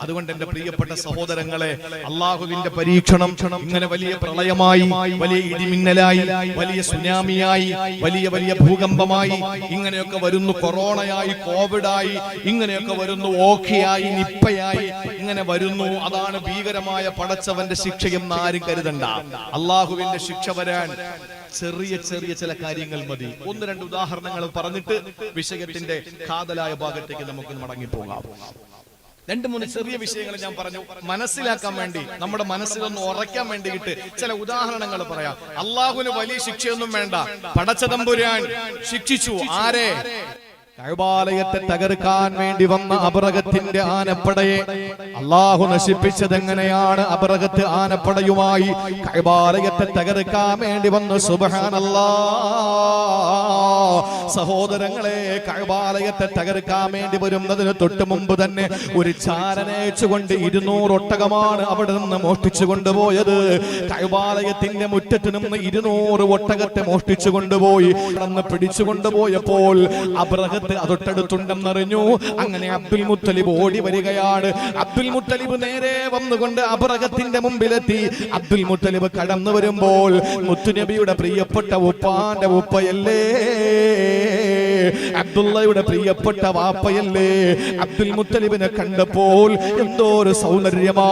അതുകൊണ്ട് എന്റെ പ്രിയപ്പെട്ട സഹോദരങ്ങളെ, അള്ളാഹുവിന്റെ പരീക്ഷണം ഇങ്ങനെ വലിയ പ്രളയമായി, വലിയ ഇടിമിന്നലായി, വലിയ സുനാമിയായി, വലിയ വലിയ ഭൂകമ്പമായി ഇങ്ങനെയൊക്കെ വരുന്നു. കൊറോണയായി, കോവിഡായി, ഇങ്ങനെയൊക്കെ വരുന്നു. ഓഖിയായി, നിപ്പയായി ഇങ്ങനെ വരുന്നു. അതാണ് ഭീകരമായ പടച്ചവന്റെ ശിക്ഷയെന്ന് ആരും കരുതണ്ട. അള്ളാഹുവിന്റെ ശിക്ഷ വരാൻ ചെറിയ ചെറിയ ചില കാര്യങ്ങൾ മതി. ഒന്ന് രണ്ട് ഉദാഹരണങ്ങൾ പറഞ്ഞിട്ട് വിഷയത്തിന്റെ കാതലായ ഭാഗത്തേക്ക് നമുക്ക് മടങ്ങിപ്പോകാം. രണ്ട് മൂന്ന് ചെറിയ വിഷയങ്ങൾ ഞാൻ പറഞ്ഞു മനസ്സിലാക്കാൻ വേണ്ടി, നമ്മുടെ മനസ്സിലൊന്ന് ഉറയ്ക്കാൻ വേണ്ടിയിട്ട് ചില ഉദാഹരണങ്ങൾ പറയാം. അള്ളാഹുവിന് വലിയ ശിക്ഷയൊന്നും വേണ്ട. പടച്ചതമ്പുരാൻ ശിക്ഷിച്ചു ആരെ? കഅബാലയത്തെ തകർക്കാൻ വേണ്ടി വന്ന അബറഹത്തിന്റെ ആനപ്പടയെ അള്ളാഹു നശിപ്പിച്ചത് എങ്ങനെയാണ്? അബറഹത്ത് ആനപ്പടയുമായി കഅബാലയത്തെ തകർക്കാൻ വേണ്ടി വന്നു. സുബ്ഹാനല്ലാഹ്. സഹോദരങ്ങളെ, കഅബാലയത്തെ തകർക്കാൻ വേണ്ടി വരുന്നതിന് തൊട്ട് മുമ്പ് തന്നെ ഒരു ചാരനയച്ചുകൊണ്ട് 200 ഒട്ടകമാണ് അവിടെ നിന്ന് മോഷ്ടിച്ചു കൊണ്ടുപോയത്. കഅബാലയത്തിന്റെ മുറ്റത്ത് നിന്ന് 200 ഒട്ടകത്തെ മോഷ്ടിച്ചു കൊണ്ടുപോയി. അന്ന് പിടിച്ചു കൊണ്ടുപോയപ്പോൾ അബ്രഹത്ത് അതൊട്ടടുത്തുണ്ടെന്നറിഞ്ഞു. അങ്ങനെ അബ്ദുൽ മുത്തലിബ് ഓടി വരികയാണ്. അബ്ദുൽ മുത്തലിബ് നേരെ വന്നുകൊണ്ട് അബ്രഹത്തിന്റെ മുമ്പിലെത്തി. അബ്ദുൽ മുത്തലിബ് കടന്നു വരുമ്പോൾ മുത്തുനബിയുടെ പ്രിയപ്പെട്ട ഉപ്പാന്റെ ഉപ്പയല്ലേ, അബ്ദുള്ളയുടെ പ്രിയപ്പെട്ട വാപ്പയല്ലേ? അബ്ദുൽ മുത്തലിബിനെ കണ്ടപ്പോൾ എന്തോ ഒരു സൗന്ദര്യമാ.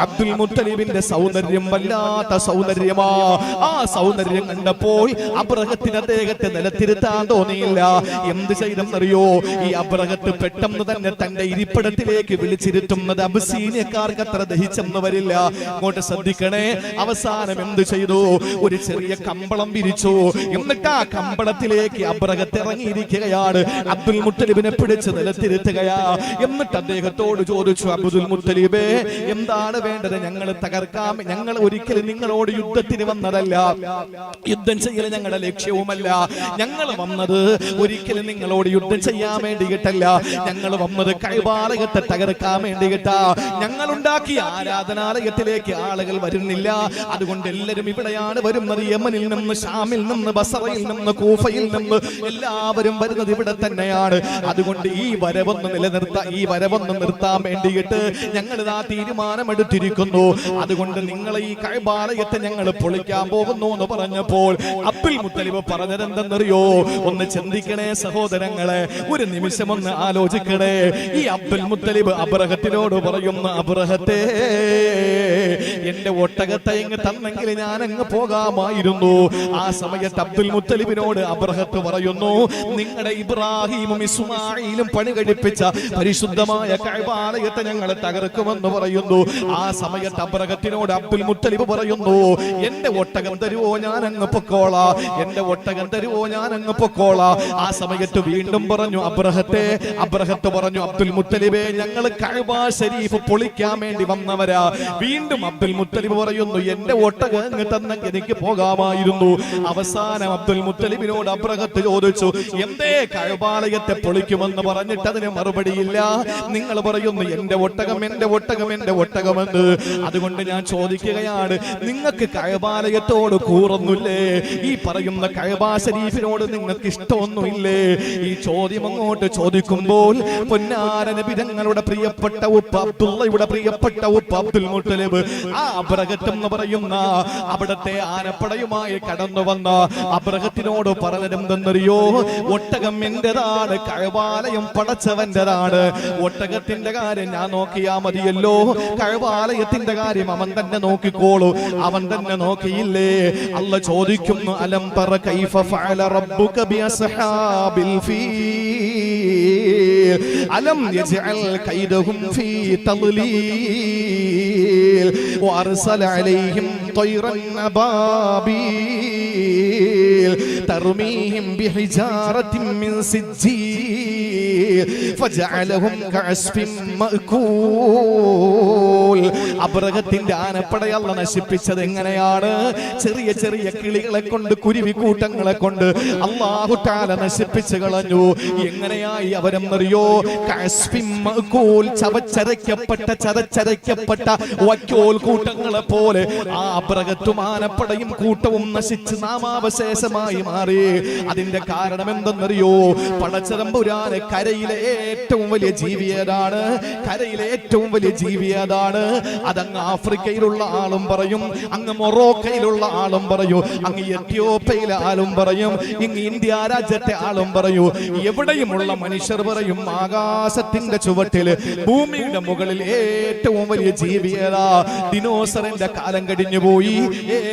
അബ്ദുൽ മുത്തലിബിന്റെ സൗന്ദര്യം വല്ലാത്ത സൗന്ദര്യമാ. ആ സൗന്ദര്യം കണ്ടപ്പോൾ അബ്രഹത്തിന് അദ്ദേഹത്തെ നിലത്തിരുത്താൻ തോന്നിയില്ല. എന്ത് ചെയ്തെന്നറിയോ? ഈ അബ്രഹത്ത് പെട്ടെന്ന് തന്നെ തന്റെ ഇരിപ്പിടത്തിലേക്ക് വിളിച്ചിരുത്തുന്നത് അബസീനിയക്കാർക്ക് അത്ര ദഹിച്ചെന്ന് വരില്ല. അങ്ങോട്ട് ശ്രദ്ധിക്കണേ. അവസാനം എന്ത് ചെയ്തു? ഒരു ചെറിയ കമ്പളം വിരിച്ചു. എന്നിട്ട് ആ കമ്പളത്തിലേക്ക് അബ്രഹത്ത് ഇറങ്ങിയിരിക്കുകയാണ്. അബ്ദുൽ മുത്തലിബിനെ പിടിച്ച് നിലത്തിരുത്തുകയാ. എന്നിട്ട് അദ്ദേഹത്തോട് ചോദിച്ചു, അബ്ദുൽ മുത്തലിബേ, എന്താണ് വേണ്ടത്? ഞങ്ങൾ തകർക്കാം. ഞങ്ങൾ ഒരിക്കലും നിങ്ങളോട് യുദ്ധത്തിന് വന്നതല്ല, യുദ്ധം ചെയ്യൽ ഞങ്ങളുടെ ലക്ഷ്യവുമല്ല. ഞങ്ങൾ വന്നത് ഒരിക്കലും നിങ്ങളോട് യുദ്ധം ചെയ്യാൻ വേണ്ടിയിട്ടല്ല. ഞങ്ങൾ വന്നത് കഅബാലയത്തെ തകർക്കാൻ വേണ്ടിയിട്ടാ. ഞങ്ങൾ ഉണ്ടാക്കിയ ആരാധനാലയത്തിലേക്ക് ആളുകൾ വരുന്നില്ല. അതുകൊണ്ട് എല്ലാവരും ഇവിടെയാണ് വരുന്നത്. യമനിൽ നിന്ന്, ഷാമിൽ നിന്ന്, ബസറയിൽ നിന്ന്, കൂഫയിൽ നിന്ന് എല്ലാവരും വരുന്നത് ഇവിടെ തന്നെയാണ്. അതുകൊണ്ട് ഈ വരവൊന്ന് നിർത്താൻ വേണ്ടിയിട്ട് ഞങ്ങൾ ഇതാ തീരുമാനമെടുത്തിരിക്കുന്നു. അതുകൊണ്ട് നിങ്ങൾ ഈ കഅബാലയത്തെ ഞങ്ങൾ പൊളിക്കാൻ പോകുന്നു എന്ന് പറഞ്ഞപ്പോൾ അബ്ദുൽ മുത്തലിബ് പറഞ്ഞത് എന്തെന്നറിയോ? ഒന്ന് ചിന്തിക്കണേ സഹോദരങ്ങളെ, ഒരു നിമിഷം ഒന്ന് ആലോചിക്കണേ. ഈ അബ്ദുൽ മുത്തലിബ് അബ്രഹത്തിനോട് പറയുന്ന, അബ്രഹത്തെ, എന്റെ ഒട്ടകത്തെ ഇങ്ങ് തന്നെങ്കിൽ ഞാൻ അങ്ങ് പോകാമായിരുന്നു. ആ സമയത്ത് അബ്ദുൽ മുത്തലിബിനോട് അബ്രഹത്ത് പറയുന്നു, നിങ്ങളുടെ ഇബ്രാഹിമും ഇസ്മായിലും പണി കഴിപ്പിച്ച പരിശുദ്ധമായ കഅബാലയത്തെ ഞങ്ങൾ തകർക്കുമെന്ന് പറയുന്നു. ആ സമയത്ത് അബ്രഹത്തിനോട് അബ്ദുൽ മുത്തലിബ് പറയുന്നു, എന്റെ ഒട്ടകം തരുവോ, ഞാൻ അങ്ങ് പൊക്കോളാ. എന്റെ ഒട്ടകം തരുവോ, ഞാൻ അങ്ങ് പൊക്കോളാ. ആ സമയത്ത് വീണ്ടും പറഞ്ഞു അബ്രഹത്ത് പറഞ്ഞു, അബ്ദുൽ മുത്തലിബേ, ഞങ്ങൾ കഅബ ശരീഫ് പൊളിക്കാൻ വേണ്ടി വന്നവരാ. വീണ്ടും അബ്ദുൽ മുത്തലിബ് പറയുന്നു, എന്റെ ഒട്ടകം അങ്ങ് തന്നെങ്കിൽ എനിക്ക് പോകാമായിരുന്നു. അവസാനം അബ്ദുൽ മുത്തലിബിനോട് അബ്രഹത്ത് ചോദിച്ചു, എന്തേ കഅബാലയത്തെ പൊളിക്കുമെന്ന് പറഞ്ഞിട്ട് അതിന് മറുപടിയില്ല. നിങ്ങൾ പറയുന്നു എന്റെ ഒട്ടകം, എന്റെ ഒട്ടകം, എന്റെ ഒട്ടകമെന്ന്. അതുകൊണ്ട് ഞാൻ ചോദിക്കുകയാണ്, നിങ്ങൾക്ക് കഅബാലയത്തോട് കൂറൊന്നുമില്ലേ? ഈ പറയുന്ന കഅബ ശരീഫിനോട് നിങ്ങൾക്ക് ഇഷ്ടമൊന്നുമില്ലേ? ഈ ചോദ്യം അങ്ങോട്ട് ചോദിക്കുമ്പോൾ പൊന്നാര നബി തങ്ങളുടെ പ്രിയപ്പെട്ട ഉപ്പ അബ്ദുള്ളയുടെ പ്രിയപ്പെട്ട ഉപ്പ അബ്ദുൽ മുത്തലിബ്, ആ അബ്രഹത്ത് എന്ന് പറയുന്ന അവിടത്തെ ആനപ്പടയുമായി കടന്നു വന്ന അബ്രഹത്തിനോട് പറഞ്ഞതെന്തെന്നറിയോ? ഒട്ടകം എന്റേതാണ്, കഅബാലയം പടച്ചവന്റേതാണ്. ഒട്ടകത്തിന്റെ കാര്യം ഞാൻ നോക്കിയാ മതിയല്ലോ, കഅബാലയത്തിന്റെ കാര്യം അവൻ തന്നെ നോക്കിക്കോളൂ. അവൻ തന്നെ നോക്കിയില്ലേ? അല്ലാഹ് ചോദിക്കുന്നു, അലം തറ കൈഫ ഫഅല റബ്ബുക ബിഅസ്ഹാബിൽ ഫീൽ അലം യജ്അൽ കൈദഹും ഫീ തദ്ലീൽ വഅർസല അലൈഹിം طيرا أبابيل ترميهم بحجارة من سجيل فجعلهم كعصف مأكول. അബ്രഹത്തിന്റെ ആനപ്പടയെ അല്ലാഹ് നശിപ്പിച്ചത് എങ്ങനെയാണ്? ചെറിയ ചെറിയ കിളികളെ കൊണ്ട്, കുരുവിക്കൂട്ടങ്ങളെ കൊണ്ട് അല്ലാഹു തആല നശിപ്പിച്ചു കളഞ്ഞു. എങ്ങനെയായി അവരെന്നറിയോ? കഅസ്ഫിൻ മഅകൂൽ, ചതച്ചരയ്ക്കപ്പെട്ട വക്കോൽ കൂട്ടങ്ങളെ പോലെ ആ അബ്രഹത്തും ആനപ്പടയും കൂട്ടവും നശിച്ച് നാമാവശേഷമായി മാറി. അതിന്റെ കാരണം എന്തെന്നറിയോ? പടച്ചതമ്പുരാനെ കരയിൽ കരയിലെ ഏറ്റവും വലിയ ജീവി ഏതാണ്? കരയിലെ ഏറ്റവും വലിയ ജീവി ഏതാണ്? അതങ്ങ് ആഫ്രിക്കയിലുള്ള ആളും പറയും, അങ്ങ് മൊറോക്കയിലുള്ള ആളും പറയൂ, അങ്ങ് എത്യോപ്യയിലെ ആളും പറയും, ഇങ്ങ് ഇന്ത്യ രാജ്യത്തെ ആളും പറയൂ. എവിടെയുമുള്ള മനുഷ്യർ പറയും ആകാശത്തിന്റെ ചുവട്ടില് ഭൂമിയുടെ മുകളിൽ ഏറ്റവും വലിയ ജീവി ഏതാ? ദിനോസറിന്റെ കാലം കഴിഞ്ഞു പോയി.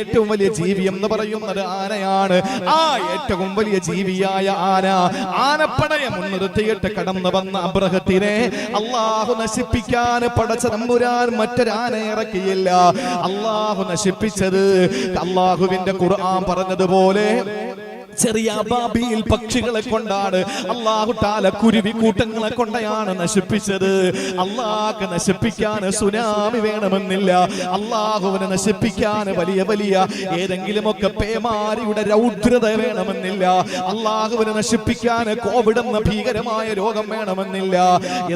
ഏറ്റവും വലിയ ജീവി എന്ന് പറയുന്നത് ആനയാണ്. ആ ഏറ്റവും വലിയ ജീവിയായ ആനപ്പടയെ മുൻനിർത്തിയിട്ട് കടന്നു വന്ന അബ്രഹത്തിനെ അള്ളാഹു നശിപ്പിക്കാൻ പടച്ച തമ്പുരാൻ മറ്റൊരാനെ ഇറക്കിയില്ല. അള്ളാഹു നശിപ്പിച്ചത് അള്ളാഹുവിന്റെ ഖുർആൻ പറഞ്ഞതുപോലെ ചെറിയ അബാബീൽ പക്ഷികളെ കൊണ്ടാണ്. അല്ലാഹു തആല കുരുവി കൂട്ടങ്ങളെ കൊണ്ടാണ് നശിപ്പിച്ചത്. അല്ലാഹു നശിപ്പിക്കാൻ സുനാമി വേണമെന്നില്ല. അല്ലാഹുവിനെ നശിപ്പിക്കാൻ വലിയ വലിയ ഏതെങ്കിലുമൊക്കെ പേമാരിയുടെ രൗദ്രത വേണമെന്നില്ല. അല്ലാഹുവിനെ നശിപ്പിക്കാൻ കോവിഡ് എന്ന ഭീകരമായ രോഗം വേണമെന്നില്ല.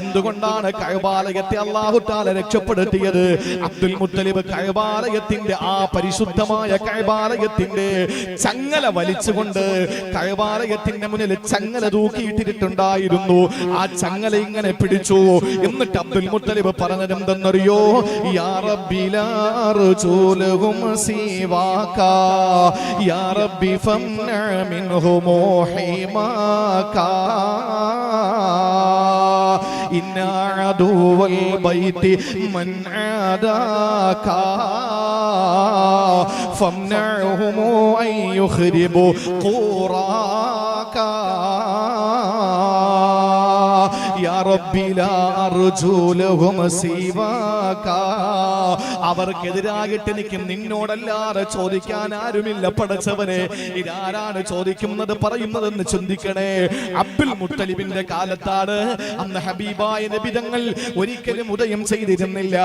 എന്തുകൊണ്ടാണ് കഅബാലയത്തെ അല്ലാഹു തആല രക്ഷപ്പെടുത്തിയത്? അബ്ദുൽ മുത്തലിബ് കഅബാലയത്തിന്റെ ആ പരിശുദ്ധമായ കഅബാലയത്തിന്റെ ചങ്ങല വലിച്ചുകൊണ്ട് കഅബാലയത്തിന്റെ മുന്നിൽ ചങ്ങല തൂക്കിയിട്ടിട്ടുണ്ടായിരുന്നു. ആ ചങ്ങല ഇങ്ങനെ പിടിച്ചു. എന്നിട്ട് അബ്ദുൽ മുത്തലിബ് പറഞ്ഞത് എന്തെന്നറിയോ? യാ റബ്ബി ലാ അർജൂലഹും സിവാക യാ റബ്ബി ഫംന മിൻഹും ഹിമാക ഇന്ന അദുവൽ ബൈതി മൻ ആദാക ഫംനഉഹും അൻ യുഖ്രിബു ഖുറാക യാ റബ്ബി ലാ അർജൂലഹും സിവാക. അവർക്കെതിരായിട്ട് എനിക്ക് നിന്നോടല്ലാതെ ചോദിക്കാൻ ആരുമില്ല പടച്ചവനെ. ഇതാരാണ് ചോദിക്കുന്നത് പറയുന്നതെന്ന് ചിന്തിക്കണേ. അബ്ദുൽ മുത്തലിബിന്റെ കാലത്താണ്. അന്ന് ഹബീബായ നബി തങ്ങൾ ഒരിക്കലും ഉദയം ചെയ്തിരുന്നില്ല.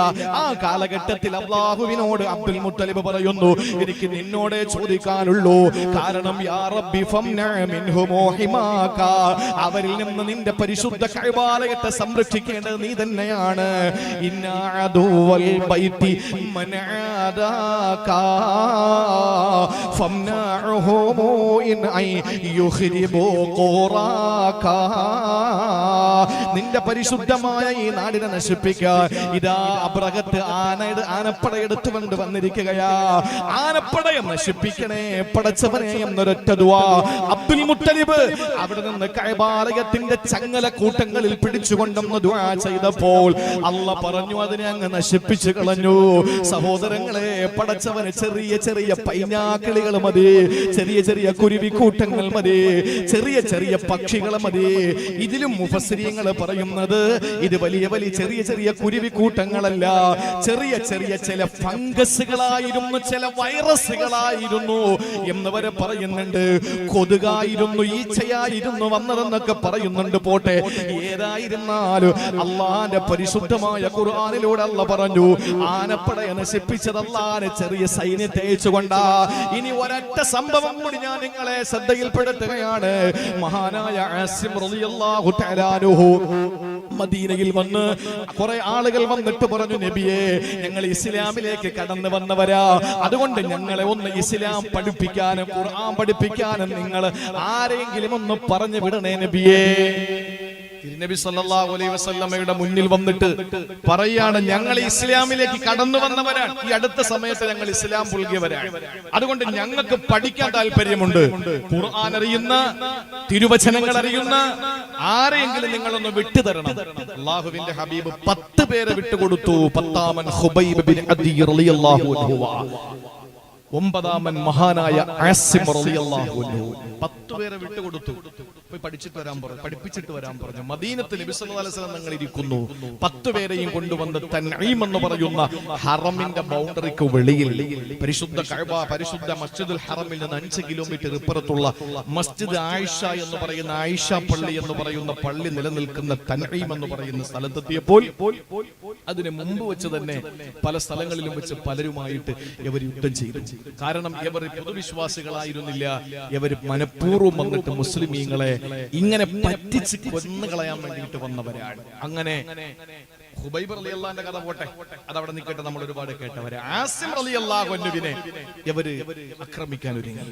ആ കാലഘട്ടത്തിൽ അല്ലാഹുവിനോട് അബ്ദുൽ മുത്തലിബ് പറയുന്നു, എനിക്ക് നിന്നോടേ ചോദിക്കാനുള്ളൂ. കാരണം യാ റബ്ബി ഫംന മിൻഹും ഹിമാക, അവരിൽ നിന്ന് നിന്റെ പരിശുദ്ധ കഅബാലയത്തെ സംരക്ഷിക്കേണ്ടത് നീ തന്നെയാണ്. ഇന്ന അദുവൽ ബൈതി മൻ ആദാക ഫംനഉഹും ഇൻ ഐ യുഖ്രിബു ഖുറാക. നിന്റെ പരിശുദ്ധമായ ഈ നാടിനെ നശിപ്പിക്കാൻ ഇതാ അബ്രഹത്ത് ആനപ്പടയെടുത്തു കൊണ്ട് വന്നിരിക്കുകയാ. ആനപ്പടയെ നശിപ്പിക്കണേ പടച്ചവനെ എന്നൊരൊറ്റ ദുആ അബ്ദുൽ മുത്തലിബ് അവിടെ നിന്ന് കഅബാലയത്തിന്റെ ചങ്ങല കൂട്ടങ്ങളിൽ പിടിച്ചുകൊണ്ടെന്ന് ദുആ ചെയ്തപ്പോൾ അല്ലാഹ് പറഞ്ഞു അതിനെ അങ്ങ് നശിപ്പിച്ചു കളഞ്ഞു. സഹോദരങ്ങളെ, പടച്ചവന് ചെറിയ ചെറിയ പൈനാക്കിളികൾ മതി, ചെറിയ ചെറിയ കുരുവിക്കൂട്ടങ്ങൾ മതി, ചെറിയ ചെറിയ പക്ഷികൾ മതി. ഇതിലും മുഫസ്സിരീങ്ങൾ പറയുന്നത് ഇത് വലിയ വലിയ ചെറിയ ചെറിയ കുരുവിക്കൂട്ടങ്ങളല്ല, ചെറിയ ചെറിയ ചില ഫംഗസുകളായിരുന്നു, ചില വൈറസുകളായിരുന്നു എന്ന് വരെ പറയുന്നുണ്ട്. കൊതുകായിരുന്നു, ഈച്ചയായിരുന്നു വന്നതെന്നൊക്കെ പറയുന്നുണ്ട്. പോട്ടെ, ഏതായിരുന്നാലും അള്ളാന്റെ പരിശുദ്ധമായ ഖുർആനിലൂടെ അല്ലാഹ് പറഞ്ഞു ആനപ്പടയെ നശിപ്പിച്ചത് അള്ളാനെ ചെറിയ സൈന്യത്തെ അയച്ചുകൊണ്ടാ. ഇനി ഒരൊറ്റ സംഭവം കൂടി ഞാൻ നിങ്ങളെ ശ്രദ്ധയിൽപ്പെടുത്തുകയാണ്. മഹാനായ ആസിം റളിയല്ലാഹു തആല അൻഹു മദീനയിൽ വന്ന് കുറെ ആളുകൾ വന്നിട്ട് പറഞ്ഞു, നബിയെ ഞങ്ങൾ ഇസ്ലാമിലേക്ക് കടന്നു വന്നവരാ, അതുകൊണ്ട് ഞങ്ങളെ ഒന്ന് ഇസ്ലാം പഠിപ്പിക്കാനും ഖുർആൻ പഠിപ്പിക്കാനും നിങ്ങൾ ആരെങ്കിലും ഒന്ന് പറഞ്ഞു വിടണേ നബിയേ. നബി സല്ലല്ലാഹു അലൈഹി വസല്ലമയുടെ മുന്നിൽ വന്നിട്ട് പറയാണ്, ഞങ്ങൾ ഇസ്ലാമിലേക്ക് കടന്നു വന്നവരാണ്, ഈ അടുത്ത സമയത്ത് ഞങ്ങൾ ഇസ്ലാം പുൽകിയവരാണ്, അതുകൊണ്ട് ഞങ്ങൾക്ക് പഠിക്കാൻ താല്പര്യമുണ്ട്. ഖുർആൻ അറിയുന്ന, തിരുവചനങ്ങൾ അറിയുന്ന ആരെയെങ്കിലും നിങ്ങളൊന്ന് വിട്ടുതരണം. അല്ലാഹുവിന്റെ ഹബീബ് 10 പേരെ വിട്ടുകൊടുത്തു. 10-ാമൻ ഖുബൈബ് ബിൻ അദി റളിയല്ലാഹു അൻഹു, 9-ാമൻ മഹാനായ ആസിം റളിയല്ലാഹു അൻഹു. 10 പേരെ വിട്ടുകൊടുത്തു. പോയി പഠിപ്പിച്ചിട്ട് വരാൻ പറഞ്ഞു. മദീനത്തിൽ നബി സല്ലല്ലാഹു അലൈഹി വസല്ലം തങ്ങൾ ഇരിക്കുന്നു. 10 പേരെയും കൊണ്ടുവന്ന് തൻഈം എന്ന് പറയുന്ന ഹറമിന്റെ ബൗണ്ടറിക്ക് വെളിയിൽ, പരിശുദ്ധ കഅബ, പരിശുദ്ധ മസ്ജിദുൽ ഹറമിൽ നിന്ന് 5 കിലോമീറ്റർ ഇപ്പുറത്തുള്ള മസ്ജിദ് ആയിഷ എന്ന് പറയുന്ന, ആയിഷ പള്ളി എന്ന് പറയുന്ന പള്ളി നിലനിൽക്കുന്ന തൻഈം എന്ന് പറയുന്ന സ്ഥലത്തെത്തിയപ്പോൾ അതിന് മുമ്പ് വെച്ച് തന്നെ പല സ്ഥലങ്ങളിലും വെച്ച് പലരുമായിട്ട് ഇവർ യുദ്ധം ചെയ്തു. കാരണം ഇവർ പൊതുവിശ്വാസികളായിരുന്നില്ല, ഇവർ മനഃപൂർവ്വം വന്നിട്ട് മുസ്ലിമീങ്ങളെ ഇങ്ങനെ പറ്റിച്ച് കൊന്നുകളയാൻ വേണ്ടിയിട്ട് വന്നവരാണ്. അങ്ങനെ ഖുബൈബ് റളിയല്ലാഹുവിന്റെ കഥ പോട്ടെ, അതവിടെ നിൽക്കട്ടെ, നമ്മൾ ഒരുപാട് കേട്ടവരെ. ആസിം റളിയല്ലാഹു അൻഹുവിനെ ഇവര് ആക്രമിക്കാൻ ഒരുങ്ങി.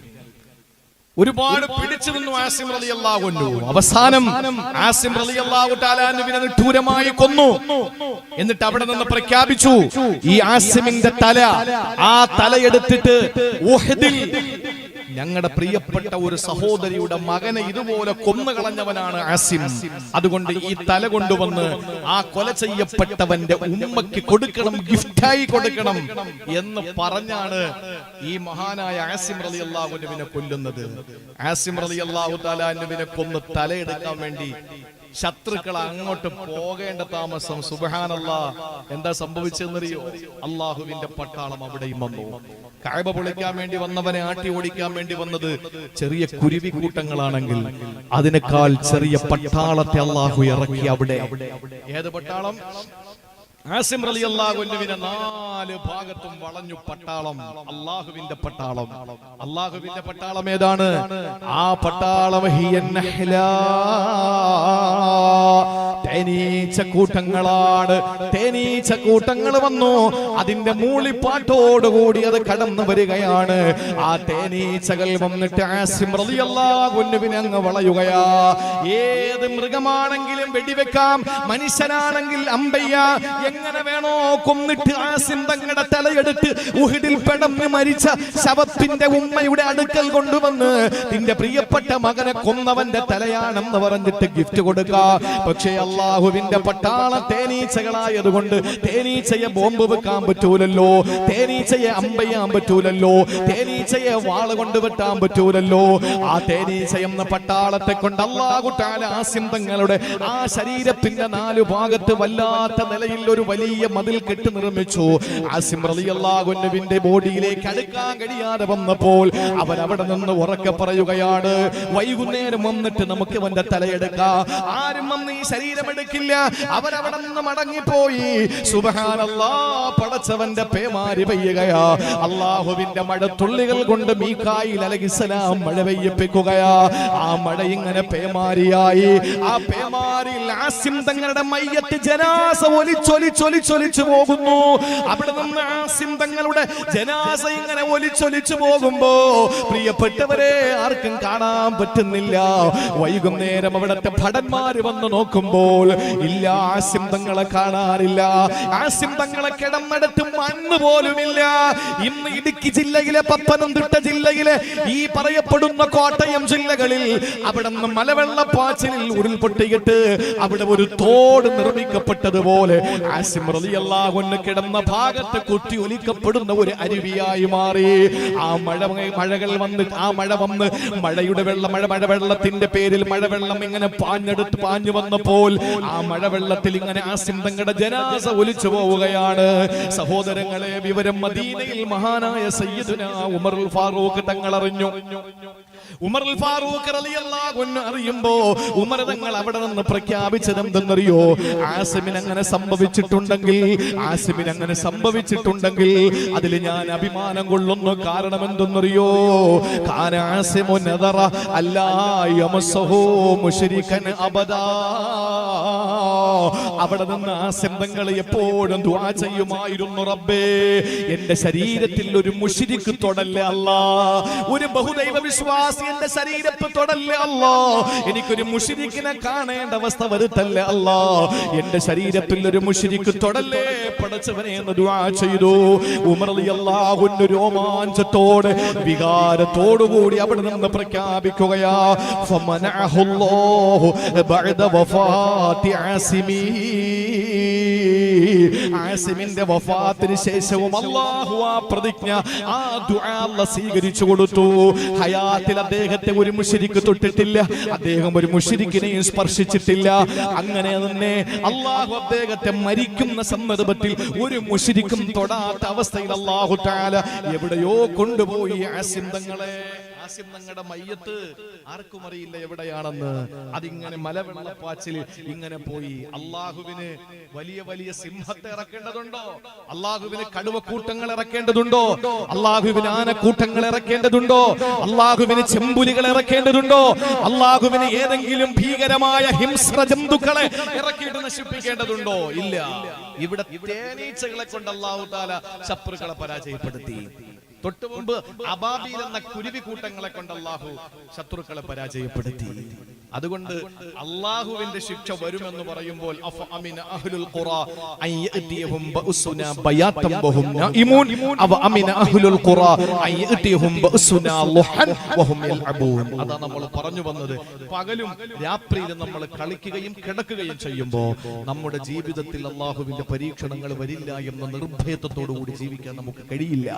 ഒരുപാട് പിടിച്ചു നിന്നു ആസിം റളിയല്ലാഹു അൻഹു. അവസാനം ആസിം റളിയല്ലാഹു തആല അൻഹുവിനെ നിഷ്ഠൂരമായി കൊന്നു. എന്നിട്ട് അവിടെ നിന്ന് പ്രഖ്യാപിച്ചു, ഈ ആസിമിന്റെ തല, ആ തലയെടുത്തിട്ട് ഉഹദിൽ ഞങ്ങളുടെ പ്രിയപ്പെട്ട ഒരു സഹോദരിയുടെ മകനെ ഇതുപോലെ കൊന്നുകളഞ്ഞവനാണ് ആസിം. അതുകൊണ്ട് ഈ തല കൊണ്ടുവന്ന് ആ കൊല ചെയ്യപ്പെട്ടവന്റെ ഉമ്മയ്ക്ക് കൊടുക്കണം, ഗിഫ്റ്റായി കൊടുക്കണം എന്ന് പറഞ്ഞാണ് ഈ മഹാനായ ആസിം റളിയല്ലാഹു അൻഹുവിനെ കൊല്ലുന്നത്. ആസിം റളിയല്ലാഹു തആല അൻഹുവിനെ കൊന്ന് തലയെടുക്കാൻ വേണ്ടി ശത്രുക്കൾ അങ്ങോട്ട് പോകേണ്ട താമസം. സുബ്ഹാനല്ലാഹ്, എന്താ സംഭവിച്ചെന്നറിയോ? അള്ളാഹുവിന്റെ പട്ടാളം അവിടെയും വന്നു. കഅബ പൊളിക്കാൻ വേണ്ടി വന്നവനെ ആട്ടി ഓടിക്കാൻ വേണ്ടി വന്നത് ചെറിയ കുരുവിക്കൂട്ടങ്ങളാണെങ്കിൽ അതിനേക്കാൾ ചെറിയ പട്ടാളത്തെ അള്ളാഹു ഇറക്കി അവിടെ. ഏത് പട്ടാളം? ആസിം റളിയല്ലാഹു അൻഹുവിനെ 4 ഭാഗത്തും വളഞ്ഞു പട്ടാളം. അള്ളാഹുവിന്റെ പട്ടാളം. അള്ളാഹുവിന്റെ പട്ടാളം ഏതാണ്? ആ പട്ടാളം തേനീച്ച കൂട്ടങ്ങളാണ്. തേനീച്ച കൂട്ടങ്ങൾ വന്നു, അതിന്റെ മൂളിപ്പാട്ടോടുകൂടി അത് കടന്നു വരികയാണ്. ആ തേനീച്ചകൾ വന്നിട്ട് ആസിം റളിയല്ലാഹു അൻഹുവിനെ അങ്ങ് വളയുകയാ. ഏത് മൃഗമാണെങ്കിലും വെടിവെക്കാം, മനുഷ്യനാണെങ്കിൽ അമ്പയ്യ, എങ്ങനെ വേണോ കൊന്നിട്ട് ആസിം തങ്ങളുടെ തലയെടുത്ത് ഉഹദിൽ പെടന്ന് മരിച്ച ശവത്തിന്റെ ഉമ്മയുടെ അടുക്കൽ കൊണ്ടുവന്ന് നിന്റെ പ്രിയപ്പെട്ട മകനെ കൊന്നവന്റെ തലയാണെന്ന് പറഞ്ഞിട്ട് ഗിഫ്റ്റ് കൊടുക്കുക. പക്ഷേ അള്ളാഹുവിന്റെ പട്ടാളം തേനീച്ചകളായതുകൊണ്ട് തേനീച്ചയെ ബോംബ് വെക്കാൻ പറ്റൂലല്ലോ, തേനീച്ചയെ അമ്പയ്യാൻ പറ്റൂലല്ലോ, തേനീച്ചയെ വാള് കൊണ്ട് വെട്ടാൻ പറ്റൂലല്ലോ. ആ തേനീച്ച എന്ന പട്ടാളത്തെ കൊണ്ട് അല്ലാഹു തആല ആസിം തങ്ങളുടെ ആ ശരീരത്തിന്റെ 4 ഭാഗത്ത് വല്ലാത്ത നിലയിൽ ഒരു വലിയ മതിൽ കെട്ടി നിർമ്മിച്ചു. ആസിം റളിയല്ലാഹു അൻഹുവിന്റെ ബോഡിയിലേക്ക് അടുക്കാൻ കഴിയാതെ വന്നപ്പോൾ അവൻ അവിടെ നിന്ന് ഉറക്കെ പറയുകയാണ്, വൈകുന്നേരം വന്നിട്ട് നമുക്ക് അവന്റെ തലയെടുക്കാം. ആരും വന്ന് ഈ ശരീരം എടുക്കില്ല. അവരവിടെ നിന്ന് മടങ്ങിപ്പോയി. സുബ്ഹാനല്ലാഹ്, പടച്ചവന്റെ പേമാരി പെയ്യുകയാ. അള്ളാഹുവിന്റെ മഴത്തുള്ളികൾ കൊണ്ട് മീകായിൽ അലൈഹിസ്സലാം മഴ പെയ്യിപ്പിക്കുകയാ. ആ മഴ ഇങ്ങനെ പേമാരിയായി. ആ പേമാരിയിൽ ആസിം തങ്ങളുടെ മയ്യത്ത് ജനാസ ഒലിച്ചൊലിച്ചു പോകുന്നു. അവിടെ നിന്ന് ആസിം തങ്ങളുടെ ജനാസ ഇങ്ങനെ ഒലിച്ചൊലിച്ചു പോകുമ്പോ പ്രിയപ്പെട്ടവരെ ആർക്കും കാണാൻ പറ്റുന്നില്ല. വൈകുന്നേരം അവിടത്തെ ഭടന്മാര് വന്ന് നോക്കുമ്പോൾ ഇല്ല, ആസിം തങ്ങളെ കാണാനില്ല. ആസിം തങ്ങളെ കിടന്നിടത്ത് മണ്ണ് പോലുമില്ല. ഇന്ന് ഇടുക്കി ജില്ലയിലെ, പത്തനംതിട്ട ജില്ലയിലെ, ഈ പറയപ്പെടുന്ന കോട്ടയം ജില്ലകളിൽ അവിടെ നിന്ന് മലവെള്ളപ്പാച്ചിലിൽ ഉരുൾപൊട്ടിയിട്ട് അവിടെ ഒരു തോട് നിർമ്മിക്കപ്പെട്ടതുപോലെ ആസിം റളിയല്ലാഹു അൻഹു കിടന്ന ഭാഗത്ത് കുത്തി ഒലിക്കപ്പെടുന്ന ഒരു അരുവിയായി മാറി. ആ മഴകൾ വന്ന് മഴയുടെ മഴവെള്ളത്തിന്റെ പേരിൽ മഴവെള്ളം ഇങ്ങനെ പാഞ്ഞു വന്നപ്പോൾ ആ മഴവെള്ളത്തിൽ ഇങ്ങനെ ആസിം തങ്ങളുടെ ജനാസ ഒലിച്ചു പോവുകയാണ്. സഹോദരങ്ങളെ, വിവരം മദീനയിൽ മഹാനായ സയ്യിദുനാ ഉമറുൽ ഫാറൂഖ് തങ്ങൾ അറിഞ്ഞു. ഉമറുൽ ഫാറൂഖ് റളിയല്ലാഹു അൻഹു അറിയുമ്പോ ഉമർ തങ്ങൾ അവിടെ നിന്ന് പ്രഖ്യാപിച്ചത് എന്തെന്നറിയോ? ആസിമിന് അങ്ങനെ സംഭവിച്ചിട്ടുണ്ടെങ്കിൽ അതിൽ ഞാൻ അഭിമാനം കൊള്ളുന്നു. കാരണം എന്തെന്നറിയോ? കാന ആസിമു നദറ അല്ലാ യമസ്സഹു മുശ്രികൻ അബദാ. അവിടെ നിന്ന് ആസിം തങ്ങൾ എപ്പോഴും ദുആ ചെയ്യുമായിരുന്നു, റബ്ബേ എന്റെ ശരീരത്തിൽ ഒരു മുശ്രിക് തൊടല്ലേ അല്ലാ, ഒരു ബഹുദൈവ വിശ്വാസി എന്റെ ശരീരത്ത് തൊടല്ലേ അല്ലാ, എനിക്കൊരു മുശ്രിക്കിനെ കാണേണ്ട അവസ്ഥ വരുത്തല്ലേ അല്ലാ, എന്റെ ശരീരത്തിൽ ഒരു മുശ്രിക് തൊടല്ലേ പടച്ചവനെ എന്ന് ദുആ ചെയ്തു. ഉമർ റളിയല്ലാഹു അൻഹു രോമാഞ്ചത്തോടെ വികാരത്തോടുകൂടി അവിടെ നിന്ന് പ്രഖ്യാപിക്കുകയാ, ഫമനഅഹുല്ലാഹു ബഅദ വഫാത്തി ആസിമി. ആസിമിന്റെ വഫാത്തിന് ശേഷവും അല്ലാഹു ആ പ്രതിജ്ഞ, ആ ദുആ അല്ലാഹു സ്വീകരിച്ചു കൊടുത്തു. ഹയാത്തിൽ അദ്ദേഹത്തെ ഒരു മുശ്രിക് തൊട്ടിട്ടില്ല, അദ്ദേഹം ഒരു മുശ്രിക്കിനെയും സ്പർശിച്ചിട്ടില്ല. അങ്ങനെ തന്നെ അല്ലാഹു അദ്ദേഹത്തെ മരിക്കുന്ന സന്ദർഭത്തിൽ ഒരു മുശ്രിക്കും തൊടാത്ത അവസ്ഥയിൽ അല്ലാഹു തആല എവിടെയോ കൊണ്ടുപോയി ആസിം തങ്ങളെ. ആസിം തങ്ങളുടെ മയ്യത്ത് ആർക്കും അറിയില്ല എവിടെയാണെന്ന്. അതിങ്ങനെ മലവെള്ളപ്പാച്ചിൽ ഇങ്ങനെ പോയി. അള്ളാഹുവിന് വലിയ വലിയ സിംഹത്തെ ഇറക്കേണ്ടതുണ്ടോ? അള്ളാഹുവിന് കടുവക്കൂട്ടങ്ങൾ ഇറക്കേണ്ടതുണ്ടോ? അള്ളാഹുവിന് ആനക്കൂട്ടങ്ങൾ ഇറക്കേണ്ടതുണ്ടോ? അള്ളാഹുവിന് ചെമ്പുലികൾ ഇറക്കേണ്ടതുണ്ടോ? അള്ളാഹുവിന് ഏതെങ്കിലും ഭീകരമായ ഹിംസ്ര ജന്തുക്കളെ ഇറക്കിയിട്ട് നശിപ്പിക്കേണ്ടതുണ്ടോ? ഇല്ല. ഇവിടെ തേനീച്ചകളെ കൊണ്ട് അല്ലാഹു തആല ശത്രുക്കളെ പരാജയപ്പെടുത്തി. തൊട്ടു മുമ്പ് അബാബീൽ എന്ന കുരുവി കൂട്ടങ്ങളെ കൊണ്ട് അല്ലാഹു ശത്രുക്കളെ പരാജയപ്പെടുത്തി. അതുകൊണ്ട് അല്ലാഹുവിന്റെ ശിക്ഷ വരുമെന്ന് പറയുമ്പോൾ അഫഅമിന അഹ്ലുൽ ഖുറാ അൻ യഅതിയഹും ബഅസുനാ ബയാതൻ വഹും നായിമൂൻ അഫഅമിന അഹ്ലുൽ ഖുറാ അൻ യഅതിയഹും ബഅസുനാ ളുഹൻ വഹും യൽഅബൂൻ. അതാ നമ്മൾ പറഞ്ഞു വന്നത്. പകലും രാത്രിയിലും നമ്മൾ കളിക്കുകയും കിടക്കുകയും ചെയ്യുമ്പോൾ നമ്മുടെ ജീവിതത്തിൽ അല്ലാഹുവിന്റെ പരീക്ഷണങ്ങൾ വരില്ല എന്ന നിർഭയത്വത്തോടു കൂടി ജീവിക്കാൻ നമുക്ക് കഴിയില്ല.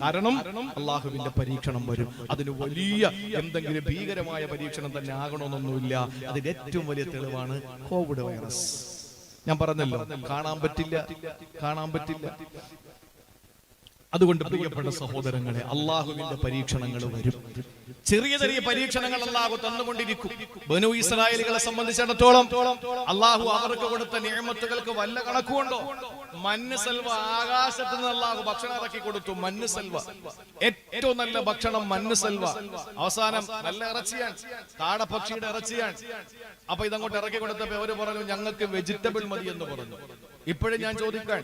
കാരണം അല്ലാഹുവിന്റെ പരീക്ഷണം വരും. അതിന് വലിയ എന്തെങ്കിലും ഭീകരമായ പരീക്ഷണം തന്നെ ആകണമെന്നൊന്നുമില്ല. അതിന്റെ ഏറ്റവും വലിയ തെളിവാണ് കോവിഡ് വൈറസ്. ഞാൻ പറഞ്ഞല്ലോ, കാണാൻ പറ്റില്ല. അതുകൊണ്ട് പ്രിയപ്പെട്ട സഹോദരങ്ങളെ, അള്ളാഹുവിന്റെ പരീക്ഷണങ്ങൾ വരും. ചെറിയ ചെറിയ പരീക്ഷണങ്ങൾ അള്ളാഹു തന്നുകൊണ്ടിരിക്കും. ബനൂ ഇസ്രായേലുകളെ സംബന്ധിച്ചിടത്തോളം അള്ളാഹു അവർക്ക് കൊടുത്ത നിഅമത്തുകൾക്ക് വല്ല കണക്കുണ്ടോ? മന്ന് സൽവ, ആകാശത്ത് നിന്ന് അള്ളാഹു ഭക്ഷണം ഇറക്കി കൊടുത്തു. മന്ന് സൽവ, ഏറ്റവും നല്ല ഭക്ഷണം മന്ന് സൽവ. അവസാനം നല്ല ഇറച്ചിയാണ്, കാടപ്പക്ഷിയുടെ ഇറച്ചിയാണ്. അപ്പൊ ഇതങ്ങോട്ട് ഇറക്കി കൊടുത്തപ്പോ അവര് പറഞ്ഞു ഞങ്ങൾക്ക് വെജിറ്റബിൾ മതി എന്ന് പറഞ്ഞു. ഇപ്പോഴും ഞാൻ ചോദിക്കാൻ,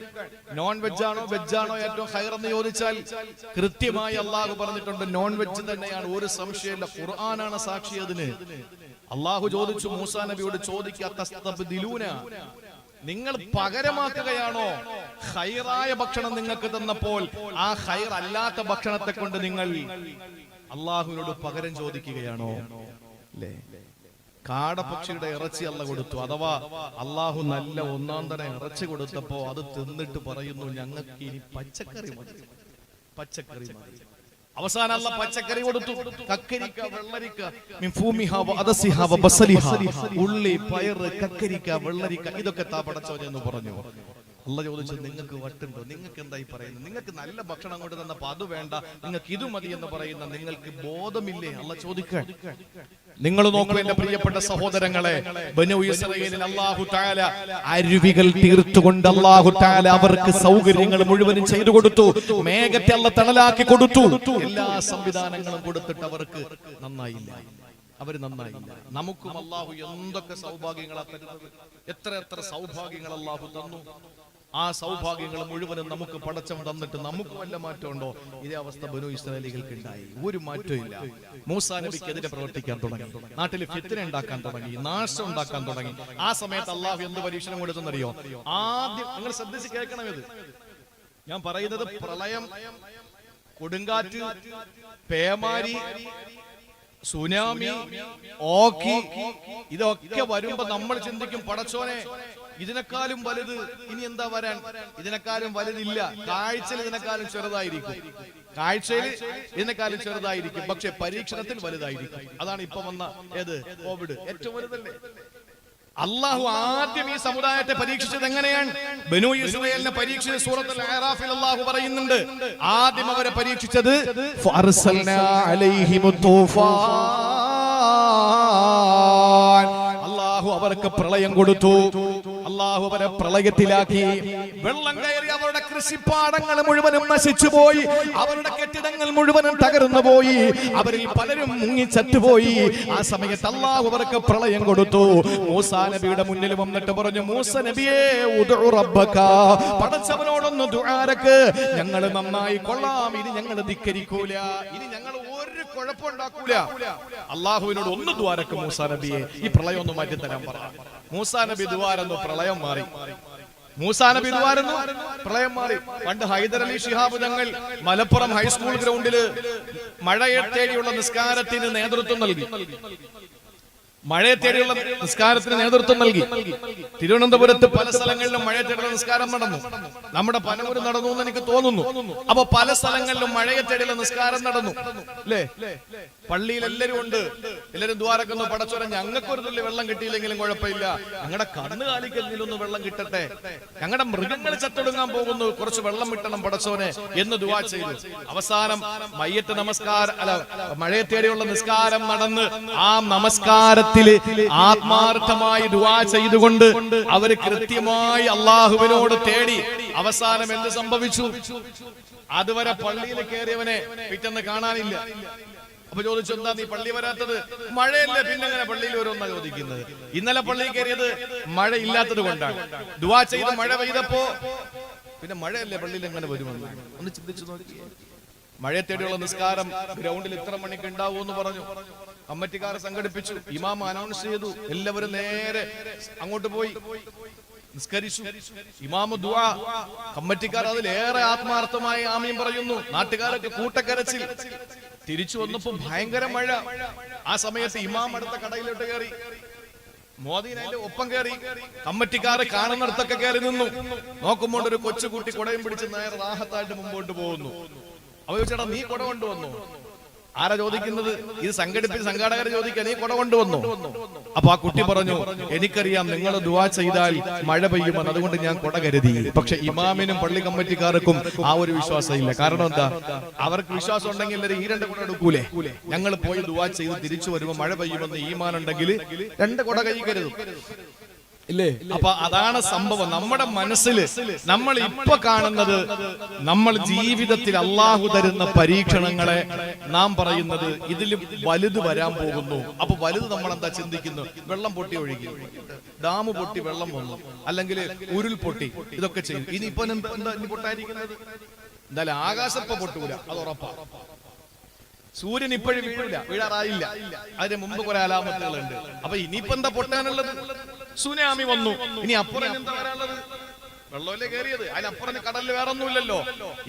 നോൺ വെജാണോ വെജാണോ ഏറ്റവും ഹൈർ എന്ന് ചോദിച്ചാൽ കൃത്യമായി അള്ളാഹു പറഞ്ഞിട്ടുണ്ട് നോൺ വെജ് തന്നെയാണ്, ഒരു സംശയമില്ല. ഖുർആനാണ് സാക്ഷി അതിന്. അള്ളാഹു ചോദിച്ചു മൂസാ നബിയോട്, ചോദിക്കാത്ത നിങ്ങൾ പകരമാക്കുകയാണോ? ഹൈറായ ഭക്ഷണം നിങ്ങൾക്ക് തന്നപ്പോൾ ആ ഹൈർ അല്ലാത്ത ഭക്ഷണത്തെ കൊണ്ട് നിങ്ങൾ അള്ളാഹുവിനോട് പകരം ചോദിക്കുകയാണോ? അല്ലേ? കാടപ്പക്ഷിയുടെ ഇറച്ചി അല്ല കൊടുത്തു. അഥവാ അള്ളാഹു നല്ല ഒന്നാം തരം ഇറച്ചി കൊടുത്തപ്പോ അത് തിന്നിട്ട് പറയുന്നു ഞങ്ങൾക്ക് ഇനി പച്ചക്കറി മതി. അവസാനം അല്ല പച്ചക്കറി കൊടുത്തു. കക്കരിക്ക, വെള്ളരിക്ക, ഉള്ളി, പയറ്, കക്കരിക്ക, വെള്ളരിക്ക, ഇതൊക്കെ താ പടച്ചോനെ എന്ന് പറഞ്ഞു. അല്ല ചോദിച്ചത് നിങ്ങൾക്ക് വട്ടുണ്ടോ? നിങ്ങൾക്ക് എന്തായി പറയുന്നത്? നിങ്ങൾക്ക് നല്ല ഭക്ഷണം കൊണ്ട് തന്നപ്പോ അത് വേണ്ട, നിങ്ങൾക്ക് ഇത് മതി എന്ന് പറയുന്ന നിങ്ങൾക്ക് ബോധമില്ലേ? അല്ല ചോദിക്കാൻ. നിങ്ങൾ നോക്കൂ എന്റെ പ്രിയപ്പെട്ട സഹോദരങ്ങളെ, ബനൂ ഇസ്രായേലിൽ അല്ലാഹു തആല അരുവികൾ തീർത്തുകൊണ്ട് അല്ലാഹു തആല അവർക്ക് സൗകര്യങ്ങൾ മുഴുവനും ചെയ്തു കൊടുത്തു. മേഘത്തെ അല്ലാഹു തണലാക്കി കൊടുത്തു. എല്ലാ സംവിധാനങ്ങളും കൊടുത്തിട്ട് അവർക്ക് നന്നായില്ല. നമുക്കും അല്ലാഹു എന്തൊക്കെ സൗഭാഗ്യങ്ങളാ തരുന്നത്! എത്ര സൗഭാഗ്യങ്ങൾ അല്ലാഹു തന്നു. ആ സൗഭാഗ്യങ്ങൾ മുഴുവനും നമുക്ക് പടച്ചവൻ തന്നിട്ട് നമുക്ക് വല്ല മാറ്റമുണ്ടോ? ഇതേ അവസ്ഥ ബനൂ ഇസ്രായേലികൾക്ക് ഉണ്ടായി. ഒരു മാറ്റവും ഇല്ല. മൂസാ നബിക്കെതിരെ പ്രവർത്തിക്കാൻ തുടങ്ങി, നാട്ടിൽ ഫിത്ന ഉണ്ടാക്കാൻ തുടങ്ങി, നാശം ഉണ്ടാക്കാൻ തുടങ്ങി. ആ സമയത്ത് അള്ളാഹു എന്ത് പരീക്ഷണം കൊടുത്തെന്നറിയോ? ആദ്യം നിങ്ങൾ ശ്രദ്ധിച്ച് കേൾക്കണം. ഇത് ഞാൻ പറയുന്നത് പ്രളയം, കൊടുങ്കാറ്റ്, പേമാരി, സുനാമി, ഓക്കി, ഇതൊക്കെ വരുമ്പോ നമ്മൾ ചിന്തിക്കും പടച്ചോനെ ഇതിനേക്കാളും വലുത് ഇനി എന്താ വരാൻ? ഇതിനേക്കാളും വലുതില്ല. കാഴ്ചയിൽ ഇതിനേക്കാളും ചെറുതായിരിക്കും, പക്ഷെ പരീക്ഷണത്തിൽ വലുതായിരിക്കും. അതാണ് ഇപ്പൊ വന്ന ഏത് കോവിഡ്, ഏറ്റവും വലുതല്ലേ. അള്ളാഹു ആദ്യം ഈ സമുദായത്തെ പരീക്ഷിച്ചത് എങ്ങനെയാണ്? ബനൂ ഇസ്രായേലിനെ പരീക്ഷിച്ച സൂറത്തുൽ അറാഫിൽ അള്ളാഹു പറയുന്നുണ്ട്, ആദ്യം അവരെ പരീക്ഷിച്ചത് ഫഅർസൽനാ അലൈഹിമു തൂഫാൻ. അള്ളാഹു അവർക്ക് പ്രളയം കൊടുത്തു. അള്ളാഹു അവരെ പ്രളയത്തിലാക്കി. വെള്ളം കയറി അവരുടെ കൃഷിപ്പാടങ്ങൾ മുഴുവനും നശിച്ചു പോയി. അവരുടെ കെട്ടിടങ്ങൾ മുഴുവനും തകർന്നു പോയി. അവരിൽ പലരും മുങ്ങിച്ചത്തുപോയി. ആ സമയത്ത് അള്ളാഹു അവർക്ക് പ്രളയം കൊടുത്തു. മൂസാ നബിയുടെ മുന്നിൽ വന്നിട്ട് പറഞ്ഞു, മൂസാ നബിയേ ഉദ്ഉ റബ്ബക, പടച്ചവനോടൊന്ന് ദുആരക്ക്, ഞങ്ങൾ നന്നായി കൊള്ളാം, ഇനി ഞങ്ങൾ ധിക്കരിക്കൂല, ഇനി ഞങ്ങൾ ഒരു കുഴപ്പമുണ്ടാക്കൂല. അള്ളാഹുവിനോട് ഒന്ന് ദുആരക്ക് മൂസാ നബിയെ, ഈ പ്രളയം ഒന്ന് മാറ്റി തരാൻ പറ. മൂസാ നബി ദുആരന്നു, പ്രളയം മാറി. മൂസാ നബി ദുആരന്നു, പ്രളയം മാറി. പണ്ട് ഹൈദർ അലി ശിഹാബ് തങ്ങൾ മലപ്പുറം ഹൈസ്കൂൾ ഗ്രൗണ്ടില് മഴയെ തേടിയുള്ള നിസ്കാരത്തിന് നേതൃത്വം നൽകി. തിരുവനന്തപുരത്ത് പല സ്ഥലങ്ങളിലും മഴയെ തേടിയുള്ള നിസ്കാരം നടന്നു. നമ്മുടെ പനൂര് നടന്നു എന്ന് എനിക്ക് തോന്നുന്നു. അപ്പൊ പല സ്ഥലങ്ങളിലും മഴയെ തേടിയുള്ള നിസ്കാരം നടന്നു, അല്ലേ? പള്ളിയിൽ എല്ലാരും ഉണ്ട്, എല്ലാരും ദ്വാരക്കുന്നു, പടച്ചോനെ ഞങ്ങൾക്കൊരു തുള്ളി വെള്ളം കിട്ടിയില്ലെങ്കിലും കുഴപ്പമില്ല, ഞങ്ങളുടെ കന്നുകാലിക്കെങ്കിലും ഒന്ന് വെള്ളം കിട്ടട്ടെ, ഞങ്ങളുടെ മൃഗങ്ങൾ ചത്തൊടുങ്ങാൻ പോകുന്നു, കുറച്ച് വെള്ളം കിട്ടണം പടച്ചോനെ എന്ന് ദുആ ചെയ്തു. അവസാനം മയ്യത്ത് നമസ്കാരം, അല്ല, മഴയെ തേടിയുള്ള നിസ്കാരം നടന്ന് ആ നമസ്കാരത്തിൽ ആത്മാർത്ഥമായി ദുആ ചെയ്തുകൊണ്ട് അവര് കൃത്യമായി അള്ളാഹുവിനോട് തേടി. അവസാനം എന്ത് സംഭവിച്ചു? അതുവരെ പള്ളിയിൽ കയറിയവനെ പിറ്റേന്ന് കാണാനില്ല. അപ്പൊ ചോദിച്ചു, എന്താ നീ പള്ളി വരാത്തത്? മഴയല്ലേ, പിന്നെ എങ്ങനെ പള്ളിയിൽ വരുമെന്നാ ചോദിക്കുന്നത്. ഇന്നലെ പള്ളിയിൽ കയറിയത് മഴ ഇല്ലാത്തത് കൊണ്ടാണ്. ദുആ ചെയ്ത് മഴ പെയ്തപ്പോ പിന്നെ മഴയല്ലേ, പള്ളിയിൽ എങ്ങനെ വരുമെന്ന് ഒന്ന് ചിന്തിച്ചു നോക്കിയേ. മഴയെ തേടിയുള്ള നിസ്കാരം ഗ്രൗണ്ടിൽ ഇത്ര മണിക്ക് ഉണ്ടാവുമെന്ന് പറഞ്ഞു. കമ്മിറ്റിക്കാരെ സംഘടിപ്പിച്ചു, ഇമാം അനൗൺസ് ചെയ്തു, എല്ലാവരും നേരെ അങ്ങോട്ട് പോയി നിസ്കരിച്ചു. ഇമാമു ദുആ, കമ്മിറ്റിക്കാർ അതിലേറെ ആത്മാർത്ഥമായി ആമീൻ പറയുന്നു. നാട്ടുകാരൊക്കെ കൂട്ടക്കരച്ചിൽ. തിരിച്ചു വന്നപ്പോ ഭയങ്കര മഴ. ആ സമയത്ത് ഇമാം അടുത്ത കടയിലോട്ട് കയറി, മോദീൻ അതിന്റെ ഒപ്പം കയറി. കമ്മിറ്റിക്കാരെ കാണുന്നിടത്തൊക്കെ കയറി നിന്നു. നോക്കുമ്പോൾ ഒരു കൊച്ചുകുട്ടി കുടയും പിടിച്ച് നേരെ റാഹത്തായിട്ട് മുമ്പോട്ട് പോകുന്നു. അവ ചോദിച്ചേട്ടാ, നീ കുട കൊണ്ടുവന്നു? ആരാ ചോദിക്കുന്നത്? ഇത് സംഘടിപ്പിച്ച് സംഘാടകരെ ചോദിക്കാൻ, നീ കുട കൊണ്ടുവന്നു? അപ്പൊ ആ കുട്ടി പറഞ്ഞു, എനിക്കറിയാം നിങ്ങൾ ദുആ ചെയ്താൽ മഴ പെയ്യുമെന്ന്, അതുകൊണ്ട് ഞാൻ കുട കരുതി. പക്ഷെ ഇമാമിനും പള്ളി കമ്മിറ്റിക്കാർക്കും ആ ഒരു വിശ്വാസം ഇല്ല. കാരണം എന്താ? അവർക്ക് വിശ്വാസം ഉണ്ടെങ്കിൽ എല്ലാവരും ഈ 2 കുട എടുക്കൂലേ? ഞങ്ങൾ പോയി ദുആ ചെയ്ത് തിരിച്ചു വരുമ്പോൾ മഴ പെയ്യുമെന്ന് ഈമാൻ ഉണ്ടെങ്കിൽ 2 കുട കൈ കരുതും, ഇല്ലേ? അപ്പൊ അതാണ് സംഭവം. നമ്മുടെ മനസ്സിൽ നമ്മൾ ഇപ്പൊ കാണുന്നത്, നമ്മൾ ജീവിതത്തിൽ അള്ളാഹു തരുന്ന പരീക്ഷണങ്ങളെ നാം പറയുന്നത് ഇതിലും വലുത് വരാൻ പോകുന്നു. അപ്പൊ വലുത് നമ്മൾ എന്താ ചിന്തിക്കുന്നു? വെള്ളം പൊട്ടി ഒഴുകി, ഡാം പൊട്ടി വെള്ളം വന്നു, അല്ലെങ്കിൽ ഉരുൾ പൊട്ടി, ഇതൊക്കെ ചെയ്യും. ഇനിയിപ്പോ എന്താ ഇനി പൊട്ടായിരിക്കുന്നത്? എന്തായാലും ആകാശപ്പ പൊട്ടൂല, അത് ഉറപ്പാ. സൂര്യൻ ഇപ്പോഴും വീഴാറായില്ല, അതിന് മുമ്പ് കുറെ അലാമത്തുകളുണ്ട്. അപ്പൊ ഇനിയിപ്പോ എന്താ പൊട്ടാനുള്ളത്? സുനാമി വന്നു, ഇനി അപ്പുറം എന്താ വരാനുള്ളത്? വെള്ളമല്ലേ കയറിയത്, അതിനപ്പുറം കടലിൽ വേറെ ഒന്നുമില്ലല്ലോ.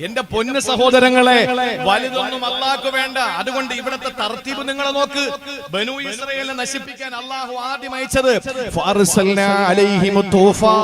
എന്റെ പൊന്ന് സഹോദരങ്ങളെ, വലുതൊന്നും അല്ലാഹു വേണ്ട. അതുകൊണ്ട് ഇവിടത്തെ തർത്തീബ് നിങ്ങൾ നോക്ക്. ബനൂ ഇസ്രായേലിനെ നശിപ്പിക്കാൻ അല്ലാഹു ആദ്യം അയച്ചത് ഫഅർസൽനാ അലൈഹിമു തൂഫാൻ.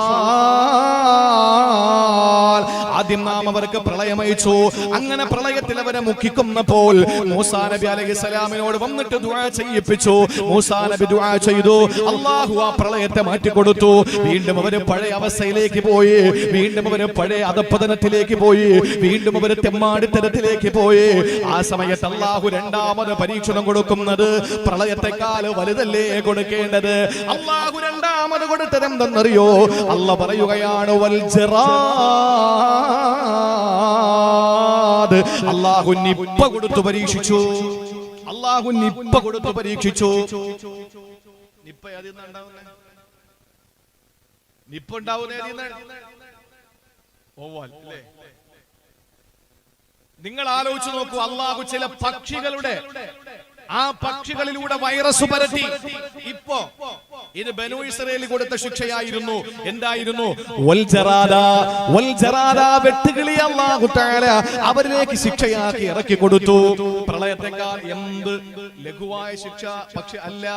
ആദ്യം നാം അവർക്ക് പ്രളയം അയച്ചു. അങ്ങനെ പ്രളയത്തിൽ അവരെ മുക്കിക്കുന്നപ്പോൾ മൂസാ നബി അലൈഹിസ്സലാമിനോട് വന്നിട്ട് ദുആ ചെയ്യിപ്പിച്ചു. മൂസാ നബി ദുആ ചെയ്തു, അല്ലാഹു ആ പ്രളയത്തെ മാറ്റിക്കൊടുത്തു. വീണ്ടും അവര് പഴയ അവസ്ഥയിലേക്ക് പോയി, വീണ്ടും അവര് പഴയ അധപ്പതനത്തിലേക്ക് പോയി, വീണ്ടും അവര് തെമ്മാടിത്തരത്തിലേക്ക് പോയി. ആ സമയത്ത് അല്ലാഹു രണ്ടാമത് പരീക്ഷണം കൊടുക്കുന്നത് പ്രളയത്തെക്കാൾ വലുതല്ലേ കൊടുക്കേണ്ടത്? അല്ലാഹു രണ്ടാമത് കൊടുത്തത് എന്തെന്നറിയോ? അല്ലാഹു പറയുകയാണ്, വൽ ജറാദ്. അല്ലാഹു നിപ്പ കൊടുത്തു പരീക്ഷിച്ചു. അല്ലാഹു നിപ്പ കൊടുത്തു പരീക്ഷിച്ചു. നിപ്പ ഏതിന്നാ ഉണ്ടാവുന്നത്? നിപ്പ ഉണ്ടാവുന്ന നിങ്ങൾ ആലോചിച്ചു നോക്കൂ. അല്ലാഹു ചില പക്ഷികളുടെ ആ പക്ഷികളിലൂടെ വൈറസ് പരത്തി. ഇപ്പോ ഇത് ബനൂ ഇസ്രായേലിൽ കൊടുത്ത ശിക്ഷയായിരുന്നു. എന്തായിരുന്നു? വൽ ജറാദ, വെട്ടുകിളി അല്ലാഹു തആല അവരിലേക്ക് ശിക്ഷയാക്കി ഇറക്കി കൊടുത്തു. പ്രളയത്തെക്കാൾ എന്ത് ലഘുവായ ശിക്ഷ പക്ഷെ അല്ല.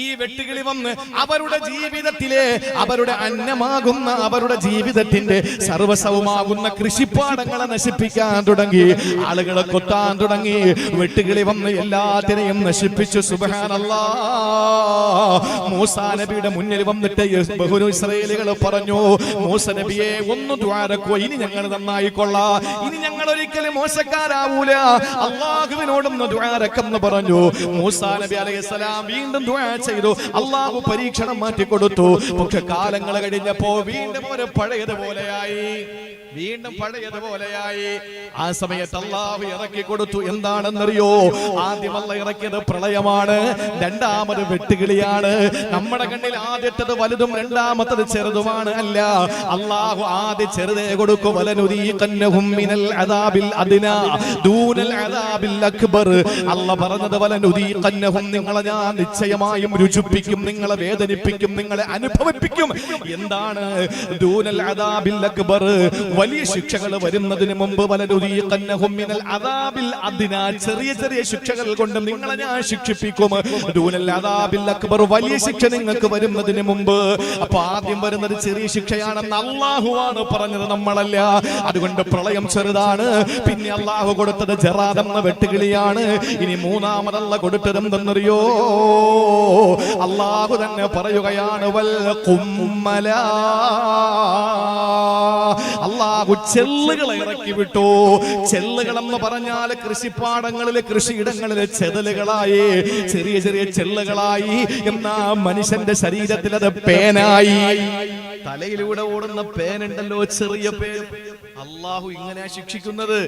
ഈ വെട്ടുകിളി വന്ന് അവരുടെ ജീവിതത്തിലെ, അവരുടെ അന്നമാകുന്ന, അവരുടെ ജീവിതത്തിന്റെ സർവസ്വമാകുന്ന കൃഷിപ്പാടങ്ങളെ നശിപ്പിക്കാൻ തുടങ്ങി, ആളുകളെ കൊത്താൻ തുടങ്ങി. വെട്ടുകിളി വന്ന് എല്ലാത്തിനെയും നശിപ്പിച്ചു. സുബ്ഹാനല്ലാഹ്. മൂസാ നബിയുടെ മുന്നിൽ വന്നിട്ട് ബനൂ ഇസ്രായേലുകൾ പറഞ്ഞു, മൂസ നബിയെ ഒന്ന് ദുആരക്കോ, ഇനി ഞങ്ങൾ നന്നായിക്കൊള്ളാം, ഇനി ഞങ്ങൾ ഒരിക്കലും മോശക്കാരാവൂല, അല്ലാഹുവിനോടൊന്ന് ദുആരക്കെന്ന് പറഞ്ഞു. മൂസാ നബി അലൈഹിസ്സലാം വീണ്ടും ദുആ ചെയ്തു. അല്ലാഹു പരീക്ഷണം മാറ്റി കൊടുത്തു. പക്ഷെ കാലങ്ങൾ കഴിഞ്ഞപ്പോ വീണ്ടും ഒരു പഴയതുപോലെയായി. ആ സമയത്ത് അല്ലാഹു ഇറക്കി കൊടുത്തു. എന്താണെന്നറിയോ? ആദ്യം അല്ലാഹു ഇറക്കിയത് പ്രളയമാണ്, രണ്ടാമത് വെട്ടുകിളിയാണ്. നമ്മുടെ കണ്ണിൽ ആദ്യത്തേത് വലുതും രണ്ടാമത്തത് ചെറുതുമാണ്. അല്ല, അല്ലാഹു ആദ്യം ചെറുതേ കൊടുക്കും. വലനുദീഖന്നഹും മിനൽ അദാബിൽ അദ്നാ ദൂനൽ അദാബിൽ അക്ബർ. അല്ലാഹു പറഞ്ഞത് വലനുദീഖന്നഹും, നിങ്ങളെ ഞാൻ നിശ്ചയമായും രുചിപ്പിക്കും, നിങ്ങളെ വേദനിപ്പിക്കും, നിങ്ങളെ അനുഭവിപ്പിക്കും. എന്താണ് ദൂനൽ അദാബിൽ അക്ബർ? വലിയ ശിക്ഷകൾ വരുന്നതിന് മുമ്പ് വലനുദീഖന്നഹും മിനൽ അദാബിൽ അദ്നാ, ചെറിയ ചെറിയ ശിക്ഷകൾ കൊണ്ട് നിങ്ങളെ ഞാൻ ശിക്ഷിപ്പിക്കും. ദൂനൽ അദാബിൽ അക്ബർ, വലിയ ശിക്ഷ നിങ്ങൾക്ക് വരുന്നതിന് മുമ്പ്. അപ്പൊ ആദ്യം വരുന്നത് ചെറിയ ശിക്ഷയാണെന്ന് അല്ലാഹുവാണ് പറഞ്ഞത്, നമ്മളല്ല. അതുകൊണ്ട് പ്രളയം ചെറുതാണ്. പിന്നെ അല്ലാഹു കൊടുത്തത് ജറാദ് എന്ന വെട്ടുകിളിയാണ്. ഇനി മൂന്നാമതല്ല കൊടുത്തത് എന്തെന്നറിയോ? അല്ലാഹു തന്നെ പറയുകയാണ്, വൽ ഖുമ്മല. അല്ലാഹു ചെല്ലുകളെ ഇറക്കി വിട്ടു. ചെല്ലുകൾ എന്ന് പറഞ്ഞാൽ കൃഷിപ്പാടങ്ങളിലെ, കൃഷിയിടങ്ങളിലെ ചെതലുകളായി, ചെറിയ ചെറിയ ചെല്ലുകളായി. എന്നാ മനുഷ്യന്റെ ശരീരത്തിൽ അത് പേനായി. തലയിലൂടെ ഓടുന്ന പേനുണ്ടല്ലോ, ചെറിയ പേൻ. അല്ലാഹു ഇങ്ങനെ ശിക്ഷിക്കുന്നത്.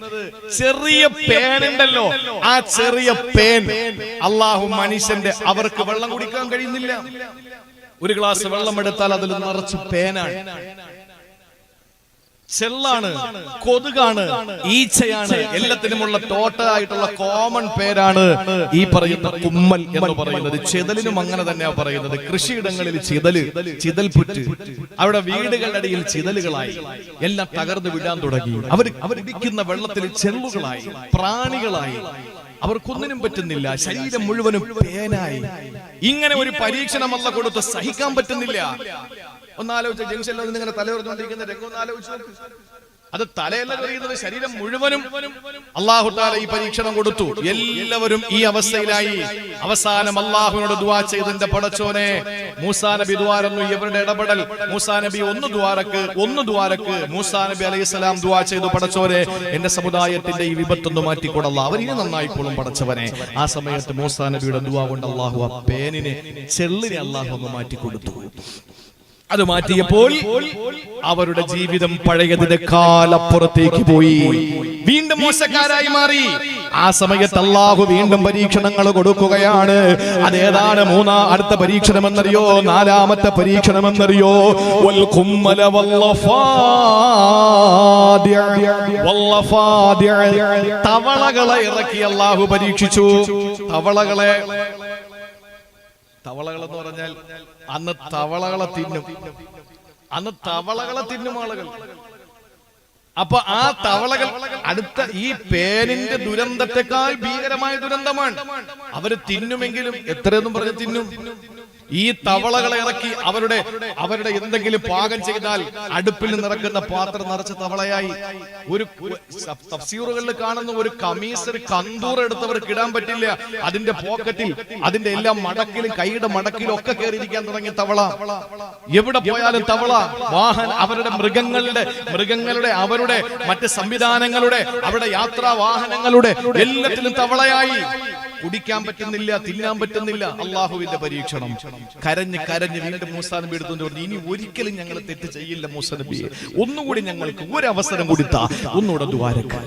ചെറിയ പേനുണ്ടല്ലോ, ആ ചെറിയ പേൻ അല്ലാഹു മനുഷ്യന്റെ, അവർക്ക് വെള്ളം കുടിക്കാൻ കഴിയുന്നില്ല. ഒരു ഗ്ലാസ് വെള്ളം എടുത്താൽ അതിൽ നിറച്ച് പേനാണ്. ചെള്ളാണ്, കൊതുകാണ്, ഈച്ചയാണ്, എല്ലാത്തിനുമുള്ള ടോട്ടലായിട്ടുള്ള കോമൺ പേരാണ് ഈ പറയുന്ന കുമ്മൽ എന്ന് പറയുന്നത്. ചെതലിനും അങ്ങനെ തന്നെയാ പറയുന്നത്. കൃഷിയിടങ്ങളിൽ ചിതൽപുറ്റ്, അവിടെ വീടുകളുടെ ഇടയിൽ ചിതലുകളായി, എല്ലാം തകർന്നു വിടാൻ തുടങ്ങി. അവർ ഇടിക്കുന്ന വെള്ളത്തിൽ ചെള്ളുകളായി, പ്രാണികളായി, അവർക്കൊന്നിനും പറ്റുന്നില്ല. ശരീരം മുഴുവനും പേനായി. ഇങ്ങനെ ഒരു പരീക്ഷണം അല്ലാഹു കൊടുത്ത് സഹിക്കാൻ പറ്റുന്നില്ല. ഒന്നാലോചിച്ച ജംഗ്ഷനിൽ നിങ്ങനെ തലയുറന്നുകൊണ്ടിരിക്കുന്ന രംഗം ഒന്നാലോചിച്ചു. അത് തലയല്ല കഴിയുന്നത്, ശരീരം മുഴുവനും അല്ലാഹു തആല ഈ പരീക്ഷണം കൊടുത്തു. എല്ലാവരും ഈ അവസ്ഥയിലായി. അവസാനം അല്ലാഹുവിനോട് ദുആ ചെയ്തതിന്റെ പടച്ചോനെ, മൂസാ നബി ദുആരന്നു, ഇവരുടെ ഇടപെടൽ. മൂസാ നബി ഒന്ന് ദുആരക്ക് മൂസാ നബി അലൈഹിസ്സലാം ദുആ ചെയ്തു, പടച്ചോനെ എന്റെ സമുദായത്തിന്റെ ഈ വിപത്തൊന്ന് മാറ്റിക്കൊടല്ല, അവരിനി നന്നായിക്കോളും പടച്ചവനെ. ആ സമയത്ത് മൂസാ നബിയുടെ ദുആ കൊണ്ട് അല്ലാഹു ആ പേനിനെ, ചെള്ളിനെ അല്ലാഹു ഒന്ന് മാറ്റിക്കൊടുത്തു. അത് മാറ്റിയപ്പോൾ അവരുടെ ജീവിതം പഴയതിനേക്കാൾ അപ്പുറത്തേക്ക് പോയി, വീണ്ടും മോശക്കാരായി മാറി. ആ സമയത്ത് അല്ലാഹു വീണ്ടും പരീക്ഷണങ്ങൾ കൊടുക്കുകയാണ്. അതേതാണ് അടുത്ത പരീക്ഷണമെന്നറിയോ? നാലാമത്തെ പരീക്ഷണമെന്നറിയോ? തവളകളെ ഇറക്കി അല്ലാഹു പരീക്ഷിച്ചു. തവളകളെന്ന് പറഞ്ഞാൽ അന്ന് തവളകളെ തിന്നും ആളുകൾ. അപ്പൊ ആ തവളകൾ അടുത്ത ഈ പേനിന്റെ ദുരന്തത്തെക്കാൾ ഭീകരമായ ദുരന്തമാണ്. അവര് തിന്നുമെങ്കിലും എത്രയെന്നും പറഞ്ഞ് തിന്നും. ഈ തവളകളെ ഇറക്കി അവരുടെ എന്തെങ്കിലും പാകം ചെയ്താൽ അടുപ്പിൽ നിറക്കുന്ന പാത്രം നിറച്ച തവളയായി. ഒരു തഫ്സീറുകളിൽ കാണുന്ന ഒരു കമീസ്, ഒരു കന്തൂർ എടുത്തവർക്ക് ഇടാൻ പറ്റില്ല. അതിന്റെ പോക്കറ്റിൽ, അതിന്റെ എല്ലാം മടക്കിലും, കൈയുടെ മടക്കിലും ഒക്കെ കയറിയിരിക്കാൻ തുടങ്ങിയ തവള. എവിടെ പോയാലും തവള. അവരുടെ മൃഗങ്ങളുടെ അവരുടെ മറ്റ് സംവിധാനങ്ങളുടെ, അവരുടെ യാത്രാ വാഹനങ്ങളുടെ എല്ലാത്തിലും തവളയായി. കുടിക്കാൻ പറ്റുന്നില്ല, തിന്നാൻ പറ്റുന്നില്ല. അള്ളാഹുവിന്റെ പരീക്ഷണം. കരഞ്ഞ് വീണ്ടും മൂസാ നബി എടുത്തുകൊണ്ട് പറഞ്ഞു, ഇനി ഒരിക്കലും ഞങ്ങൾ തെറ്റ് ചെയ്യില്ല മൂസാ നബിയെ, ഒന്നുകൂടി ഞങ്ങൾക്ക് ഒരു അവസരം കൊടുത്താ, ഒന്നുകൂടെ ദുആരക്ക്.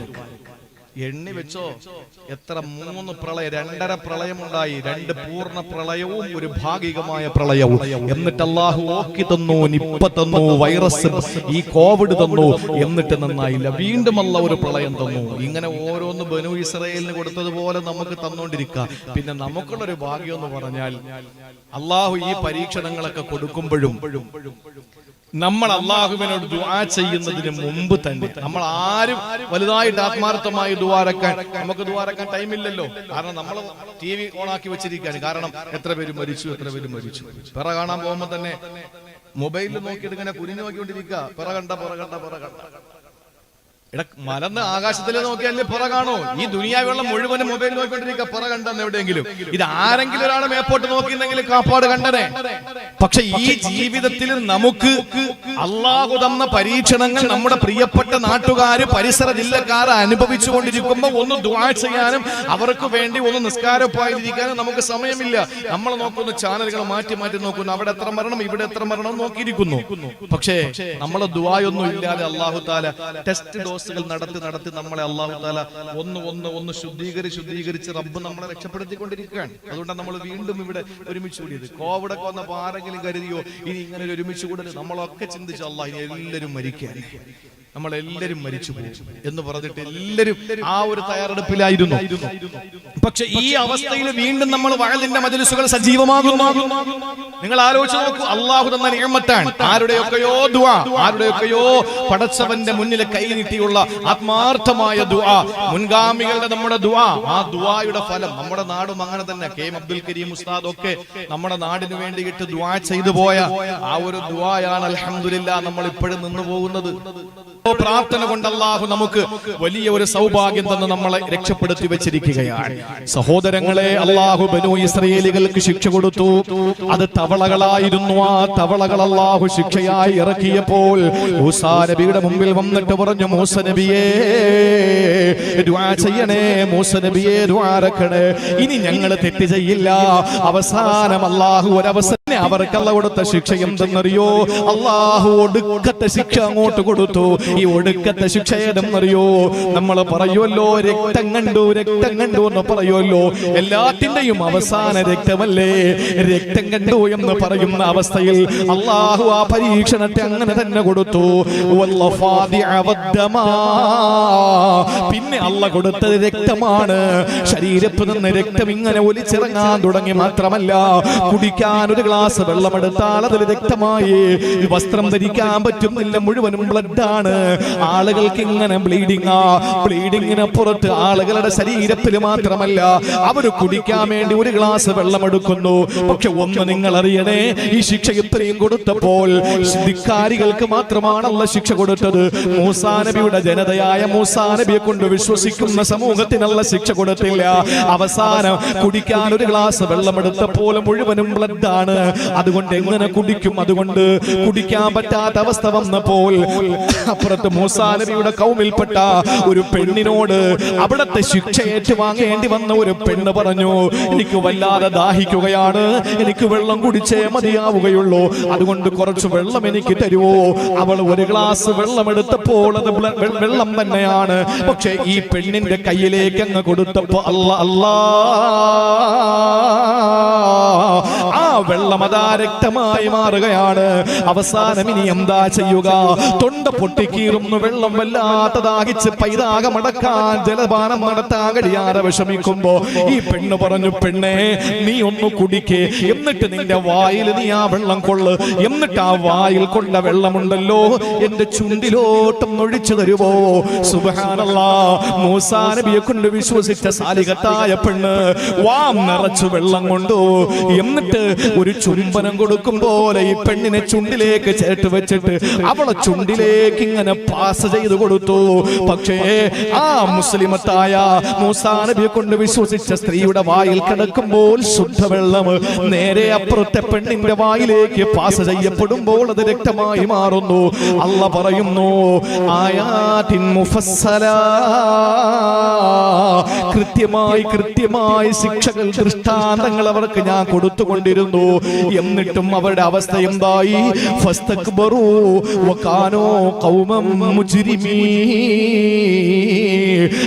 എണ്ണി വെച്ചോ, എത്ര 3 പ്രളയം, 2.5 പ്രളയമുണ്ടായി. 2 പൂർണ്ണ പ്രളയവും ഒരു ഭാഗികമായ പ്രളയവും. എന്നിട്ട് അല്ലാഹു ഓക്കി തന്നു, നിപ്പ തന്നു, വൈറസ്, ഈ കോവിഡ് തന്നു. എന്നിട്ട് നന്നായില്ല, വീണ്ടും അല്ലാഹു ഒരു പ്രളയം തന്നു. ഇങ്ങനെ ഓരോന്ന് ബനൂ ഇസ്രായേലിന് കൊടുത്തതുപോലെ നമുക്ക് തന്നോണ്ടിരിക്കുക. പിന്നെ നമുക്കുള്ളൊരു ഭാഗ്യം എന്ന് പറഞ്ഞാൽ, അല്ലാഹു ഈ പരീക്ഷണങ്ങളൊക്കെ കൊടുക്കുമ്പോഴും നമ്മൾ അല്ലാഹുവിനോട് ദുആ ചെയ്യുന്നതിന് മുമ്പ് തന്നെ, നമ്മൾ ആരും വലുതായിട്ട് ആത്മാർത്ഥമായി നമുക്ക് ദുആരക്കാൻ ടൈമില്ലല്ലോ. കാരണം നമ്മൾ TV ഓണാക്കി വെച്ചിരിക്കുകയാണ്. കാരണം എത്ര പേര് മരിച്ചു. പിറ കാണാൻ പോകുമ്പോ തന്നെ മൊബൈലിൽ നോക്കിയിട്ട് ഇങ്ങനെ കുനിഞ്ഞു നോക്കിക്കൊണ്ടിരിക്കുക. പിറ കണ്ട മലന്ന് ആകാശത്തിൽ നോക്കിയാലേ പിറ കാണോ? ഈ ദുനിയാവുള്ള മുഴുവനും മൊബൈൽ നോക്കിക്കൊണ്ടിരിക്കുക. പിറ കണ്ടെന്ന് എവിടെയെങ്കിലും? ഇത് ആരെങ്കിലും ഒരാളെ മേപ്പോട്ട് നോക്കിയിരുന്നെങ്കിൽ കാപ്പാട് കണ്ടനെ. പക്ഷെ ഈ ജീവിതത്തിൽ നമുക്ക് അല്ലാഹു തന്ന പരീക്ഷണങ്ങൾ നമ്മുടെ പ്രിയപ്പെട്ട നാട്ടുകാര്, പരിസര ജില്ലക്കാർ അനുഭവിച്ചു കൊണ്ടിരിക്കുമ്പോ ഒന്ന് ദുആ ചെയ്യാനും അവർക്ക് വേണ്ടി ഒന്ന് നിസ്കാരപ്പായിരിക്കാനും നമുക്ക് സമയമില്ല. നമ്മൾ നോക്കുന്ന ചാനലുകൾ മാറ്റി നോക്കുന്നു, അവിടെ എത്ര മരണം, ഇവിടെ എത്ര മരണം നോക്കിയിരിക്കുന്നു. പക്ഷേ നമ്മൾ ദുആയൊന്നും ഇല്ലാതെ അല്ലാഹു തആല ടെസ്റ്റ് ഡോസുകൾ നടത്തി നമ്മളെ അല്ലാഹു തആല ഒന്ന് ശുദ്ധീകരിച്ച് റബ്ബ് നമ്മളെ രക്ഷപ്പെടുത്തിക്കൊണ്ടിരിക്കുകയാണ്. അതുകൊണ്ടാണ് നമ്മൾ വീണ്ടും ഇവിടെ ഒരുമിച്ച് കൂടിയത്. കോവിഡ് ഒക്കെ വന്നപ്പോൾ ആരെങ്കിലും കരുതിയോ ഇനി ഇങ്ങനെ ഒരു ഒരുമിച്ച് കൂടരുത്? നമ്മളൊക്കെ ചിന്തിച്ചു, അല്ലാഹ് ഇനി എല്ലാവരും നമ്മളെല്ലാരും മരിച്ചു പോകും എന്ന് പറഞ്ഞിട്ട് എല്ലാവരും ആ ഒരു തയ്യാറെടുപ്പിലായിരുന്നു. പക്ഷെ ഈ അവസ്ഥയിൽ വീണ്ടും നമ്മൾ വഅദിന്റെ മജ്ലിസുകൾ സജീവമാകുന്നു. നിങ്ങൾ ആലോചിച്ച് നോക്കൂ, അല്ലാഹു തന്ന നിഅമത്താണ്. ആരുടെയൊക്കെയോ ദുആ, ആരുടെയൊക്കെയോ പടച്ചവന്റെ മുന്നിൽ കൈ നീട്ടിയുള്ള ആത്മാർത്ഥമായ ദുആ, മുൻഗാമികളുടെ നമ്മുടെ ദുആ, ആ ദുആയുടെ ഫലം. നമ്മുടെ നാടും അങ്ങനെ തന്നെ. കെ അബ്ദുൽ കരീം ഉസ്താദ് ഒക്കെ നമ്മുടെ നാടിന് വേണ്ടിയിട്ട് ദുആ ചെയ്തു പോയ ആ ഒരു ദുആയാണ് അൽഹംദുലില്ലാഹ് നമ്മൾ ഇപ്പോഴും നിന്നു പോകുന്നത്. പ്രാർത്ഥന കൊണ്ട് അല്ലാഹു നമുക്ക് വലിയ ഒരു സൗഭാഗ്യം തന്ന് നമ്മളെ രക്ഷപ്പെടുത്തി വെച്ചിരിക്കുകയാണ്. സഹോദരങ്ങളെ, അല്ലാഹു ബനൂ ഇസ്രായേലികൾക്ക് ശിക്ഷ കൊടുത്തു. അത് തവളകളായിരുന്നു. ആ തവളകൾ അല്ലാഹു ശിക്ഷയായി ഇറക്കിയപ്പോൾ മൂസാ നബിയുടെ മുമ്പിൽ വന്നിട്ട് പറഞ്ഞു, മൂസാ നബിയേ ദുആ ചെയ്യണേ, മൂസാ നബിയേ ദുആ ഇറക്കണേ, ഇനി ഞങ്ങൾ തെറ്റ് ചെയ്യില്ല. അവസാനം അല്ലാഹു ഒരവസരം അവർക്ക് അല്ലാഹു കൊടുത്ത ശിക്ഷ എന്തെന്നറിയോ? അല്ലാഹു ഒടുക്കത്തെ ശിക്ഷ അങ്ങോട്ട് കൊടുത്തു. ഈ ഒടുക്കത്തെ ശിക്ഷ ഏതെന്നറിയോ? നമ്മൾ പറയുമല്ലോ രക്തം കണ്ടു എന്ന് പറയുമല്ലോ. എല്ലാത്തിന്റെയും അവസാന രക്തമല്ലേ? രക്തം കണ്ടു എന്ന് പറയുന്ന അവസ്ഥയിൽ അല്ലാഹു ആ പരീക്ഷണത്തെ അങ്ങനെ തന്നെ കൊടുത്തു. പിന്നെ അല്ലാഹു കൊടുത്തത് രക്തമാണ്. ശരീരത്തിൽ നിന്ന് രക്തം ഇങ്ങനെ ഒലിച്ചിറങ്ങാൻ തുടങ്ങി. മാത്രമല്ല, കുടിക്കാൻ ഒരു ഗ്ലാസ് വെള്ളമെടുത്താൽ അതിൽ രക്തമായി. വസ്ത്രം ധരിക്കാൻ പറ്റുന്നില്ല, മുഴുവനും ബ്ലഡാണ്. ആളുകൾക്ക് ഇങ്ങനെ ബ്ലീഡിങ്ങിന് പുറത്ത് ആളുകളുടെ ശരീരത്തിൽ മാത്രമല്ല, അവര് കുടിക്കാൻ വേണ്ടി ഒരു ഗ്ലാസ് വെള്ളം എടുക്കുന്നു. പക്ഷെ ഒന്ന് നിങ്ങൾ അറിയണേ, ഈ ശിക്ഷ ഇത്രയും കൊടുത്തപ്പോൾ ധിക്കാരികൾക്ക് മാത്രമാണ് അല്ലാഹു ശിക്ഷ കൊടുത്തത്. മൂസാ നബിയുടെ ജനതയായ മൂസാ നബിയെ കൊണ്ട് വിശ്വസിക്കുന്ന സമൂഹത്തിനുള്ള ശിക്ഷ കൊടുത്തില്ല. അവസാനം കുടിക്കാൻ ഒരു ഗ്ലാസ് വെള്ളം എടുത്തപ്പോൾ മുഴുവനും ബ്ലഡാണ്. അതുകൊണ്ട് എങ്ങനെ കുടിക്കും? അതുകൊണ്ട് കുടിക്കാൻ പറ്റാത്ത അവസ്ഥ വന്നപ്പോൾ അപ്പുറത്ത് മൂസാ നബിയുടെ കൗമിൽപ്പെട്ട ഒരു പെണ്ണിനോട് അവിടത്തെ ശിക്ഷ ഏറ്റുവാങ്ങേണ്ടി വന്ന ഒരു പെണ്ണ് പറഞ്ഞു, എനിക്ക് വല്ലാതെ ദാഹിക്കുകയാണ്, എനിക്ക് വെള്ളം കുടിച്ചേ മതിയാവുകയുള്ളൂ, അതുകൊണ്ട് കുറച്ച് വെള്ളം എനിക്ക് തരുവോ? അവൾ ഒരു ഗ്ലാസ് വെള്ളം എടുത്തപ്പോൾ അത് വെള്ളം തന്നെയാണ്. പക്ഷെ ഈ പെണ്ണിന്റെ കയ്യിലേക്ക് അങ്ങ് കൊടുത്തപ്പോ അല്ലാ ആ വെള്ളം അതാ രക്തമായി മാറുകയാണ്. അവസാനം ഇനി എന്താ ചെയ്യുക? തൊണ്ട പൊട്ടിക്കീറുന്നു. വെള്ളം വല്ലാത്ത ദാഹിച്ച് പൈതാകമടക്കാൻ ജലപാനം നടത്താൻ കഴിയാതെ വിഷമിക്കുമ്പോ ഈ പെണ്ണ് പറഞ്ഞു, പെണ്ണേ നീ ഒന്ന് കുടിക്കേ, എന്നിട്ട് നിന്റെ വായിൽ നീ ആ വെള്ളം കൊള്ളു, എന്നിട്ട് ആ വായിൽ കൊണ്ട വെള്ളമുണ്ടല്ലോ എന്റെ ചുണ്ടിലോട്ടും ഒഴിച്ചു തരുവോ? സുബ്ഹാനല്ലാഹ്. മൂസാ നബിയെ കൊണ്ട് വിശ്വസിച്ച സാലിഹത്തായ പെണ്ണ് വാം നിറച്ചു വെള്ളം കൊണ്ടു. എന്നിട്ട് ഒരു ചുംബനം കൊടുക്കും പോലെ ഈ പെണ്ണിനെ ചുണ്ടിലേക്ക് ചേർത്ത് വെച്ചിട്ട് അവളെ ചുണ്ടിലേക്ക് ഇങ്ങനെ പാസ് ചെയ്തു കൊടുത്തു. പക്ഷേ ആ മുസ്ലിമത്തായ മൂസാ നബിയെ കൊണ്ട് വിശ്വസിച്ച സ്ത്രീയുടെ വായിൽ കിടക്കുമ്പോൾ ശുദ്ധവെള്ളം നേരെ അപ്പുറത്തെ പെണ്ണിന്റെ വായിലേക്ക് പാസ് ചെയ്യപ്പെടുമ്പോൾ അത് രക്തമായി മാറുന്നു. അല്ലാഹു പറയുന്നു, ആയാത്തിൻ മുഫസ്സലാ, കൃത്യമായി ശിക്ഷകൾ ദൃഷ്ടാന്തങ്ങൾ അവർക്ക് ഞാൻ കൊടുത്തുകൊണ്ടിരുന്നു. എന്നിട്ടും അവരുടെ അവസ്ഥ എന്തായി? ഫസ്തക്ബറൂ വകാനൂ ഖൗമൻ മുജ്രിമീൻ.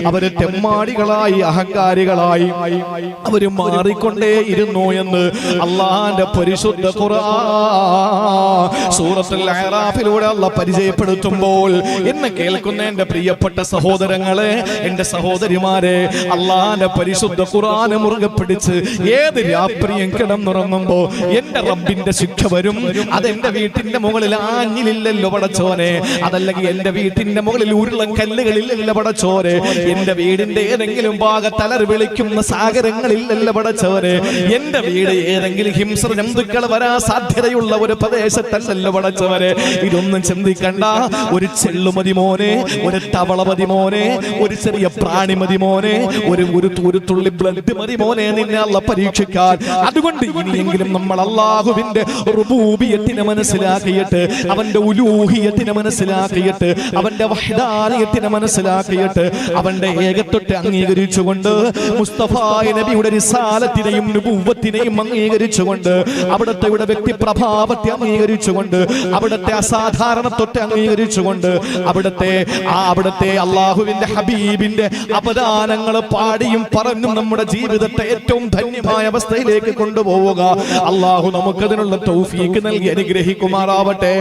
അവര് തെമ്മാടികളായി, അഹങ്കാരികളായി അവര് മാറിക്കൊണ്ടേ ഇരുന്നു എന്ന് അള്ളാന്റെ പരിശുദ്ധ ഖുർആൻ സൂറത്തുൽ അഅറാഫിലൂടെ അല്ലാഹു പരിചയപ്പെടുത്തുമ്പോൾ എന്നെ കേൾക്കുന്ന എന്റെ പ്രിയപ്പെട്ട സഹോദരങ്ങളെ, എന്റെ സഹോദരിമാരെ, അള്ളാന്റെ പരിശുദ്ധ ഖുർആനെ മുറുകെ പിടിച്ച് ഏത് രാത്രിയും കിടന്നുറങ്ങുമ്പോ എന്റെ റബ്ബിന്റെ ശിക്ഷ വരും. അതെന്റെ വീട്ടിന്റെ മുകളിൽ ആഞ്ഞിലില്ലല്ലോ പടച്ചോനെ, അതല്ലെങ്കിൽ എന്റെ വീട്ടിന്റെ മുകളിൽ ഉരുളൻ കല്ലുകളില്ലല്ലോ പടച്ചോനെ, എന്റെ വീടിന്റെ ഏതെങ്കിലും ഭാഗത്തലർ വിളിക്കുന്ന സാഗരങ്ങളില്ലല്ലോ പടച്ചോനെ, എന്റെ വീട് ഏതെങ്കിലും ഹിംസ്ര ജന്തുക്കൾ വരാൻ സാധ്യതയുള്ള ഒരു പ്രദേശത്തല്ലല്ലോ പടച്ചോനെ. ഇതൊന്നും ചിന്തിക്കണ്ട. ഒരു ചെള്ളുമതി മോനെ, ഒരു തവള മതി മോനെ, ഒരു ചെറിയ പ്രാണി മതി മോനെ, ഒരു തുള്ളി ബ്ലഡ് മതി മോനെ നിന്നെ അല്ലാഹു പരീക്ഷിക്കാൻ. അതുകൊണ്ട് ഇനിയെങ്കിലും നമ്മൾ അല്ലാഹുവിന്റെ റുബൂബിയത്തിനെ മനസ്സിലാക്കിയിട്ട്, അവന്റെ ഉലൂഹിയത്തിനെ മനസ്സിലാക്കിയിട്ട്, അവന്റെ വഹ്ദാനിയത്തിനെ മനസ്സിലാക്കിയിട്ട്, അവന്റെ ഏകത്വത്തെ അംഗീകരിച്ചുകൊണ്ട്, മുസ്തഫ നബിയുടെ റിസാലത്തിനെയും നുബുവ്വത്തിനെയും അംഗീകരിച്ചുകൊണ്ട്, അവിടുത്തെ വ്യക്തി പ്രഭാവത്തെ അംഗീകരിച്ചുകൊണ്ട്, അവിടുത്തെ അസാധാരണത്വത്തെ അംഗീകരിച്ചുകൊണ്ട്, അവിടുത്തെ അല്ലാഹുവിന്റെ ഹബീബിന്റെ അപദാനങ്ങൾ പാടിയും പറഞ്ഞും നമ്മുടെ ജീവിതത്തെ ഏറ്റവും ധന്യമായ അവസ്ഥയിലേക്ക് കൊണ്ടുപോവുക. അല്ലാഹു നമുക്കതിനുള്ള തൗഫീഖ് നൽകി അനുഗ്രഹിക്കുമാറാവട്ടെ.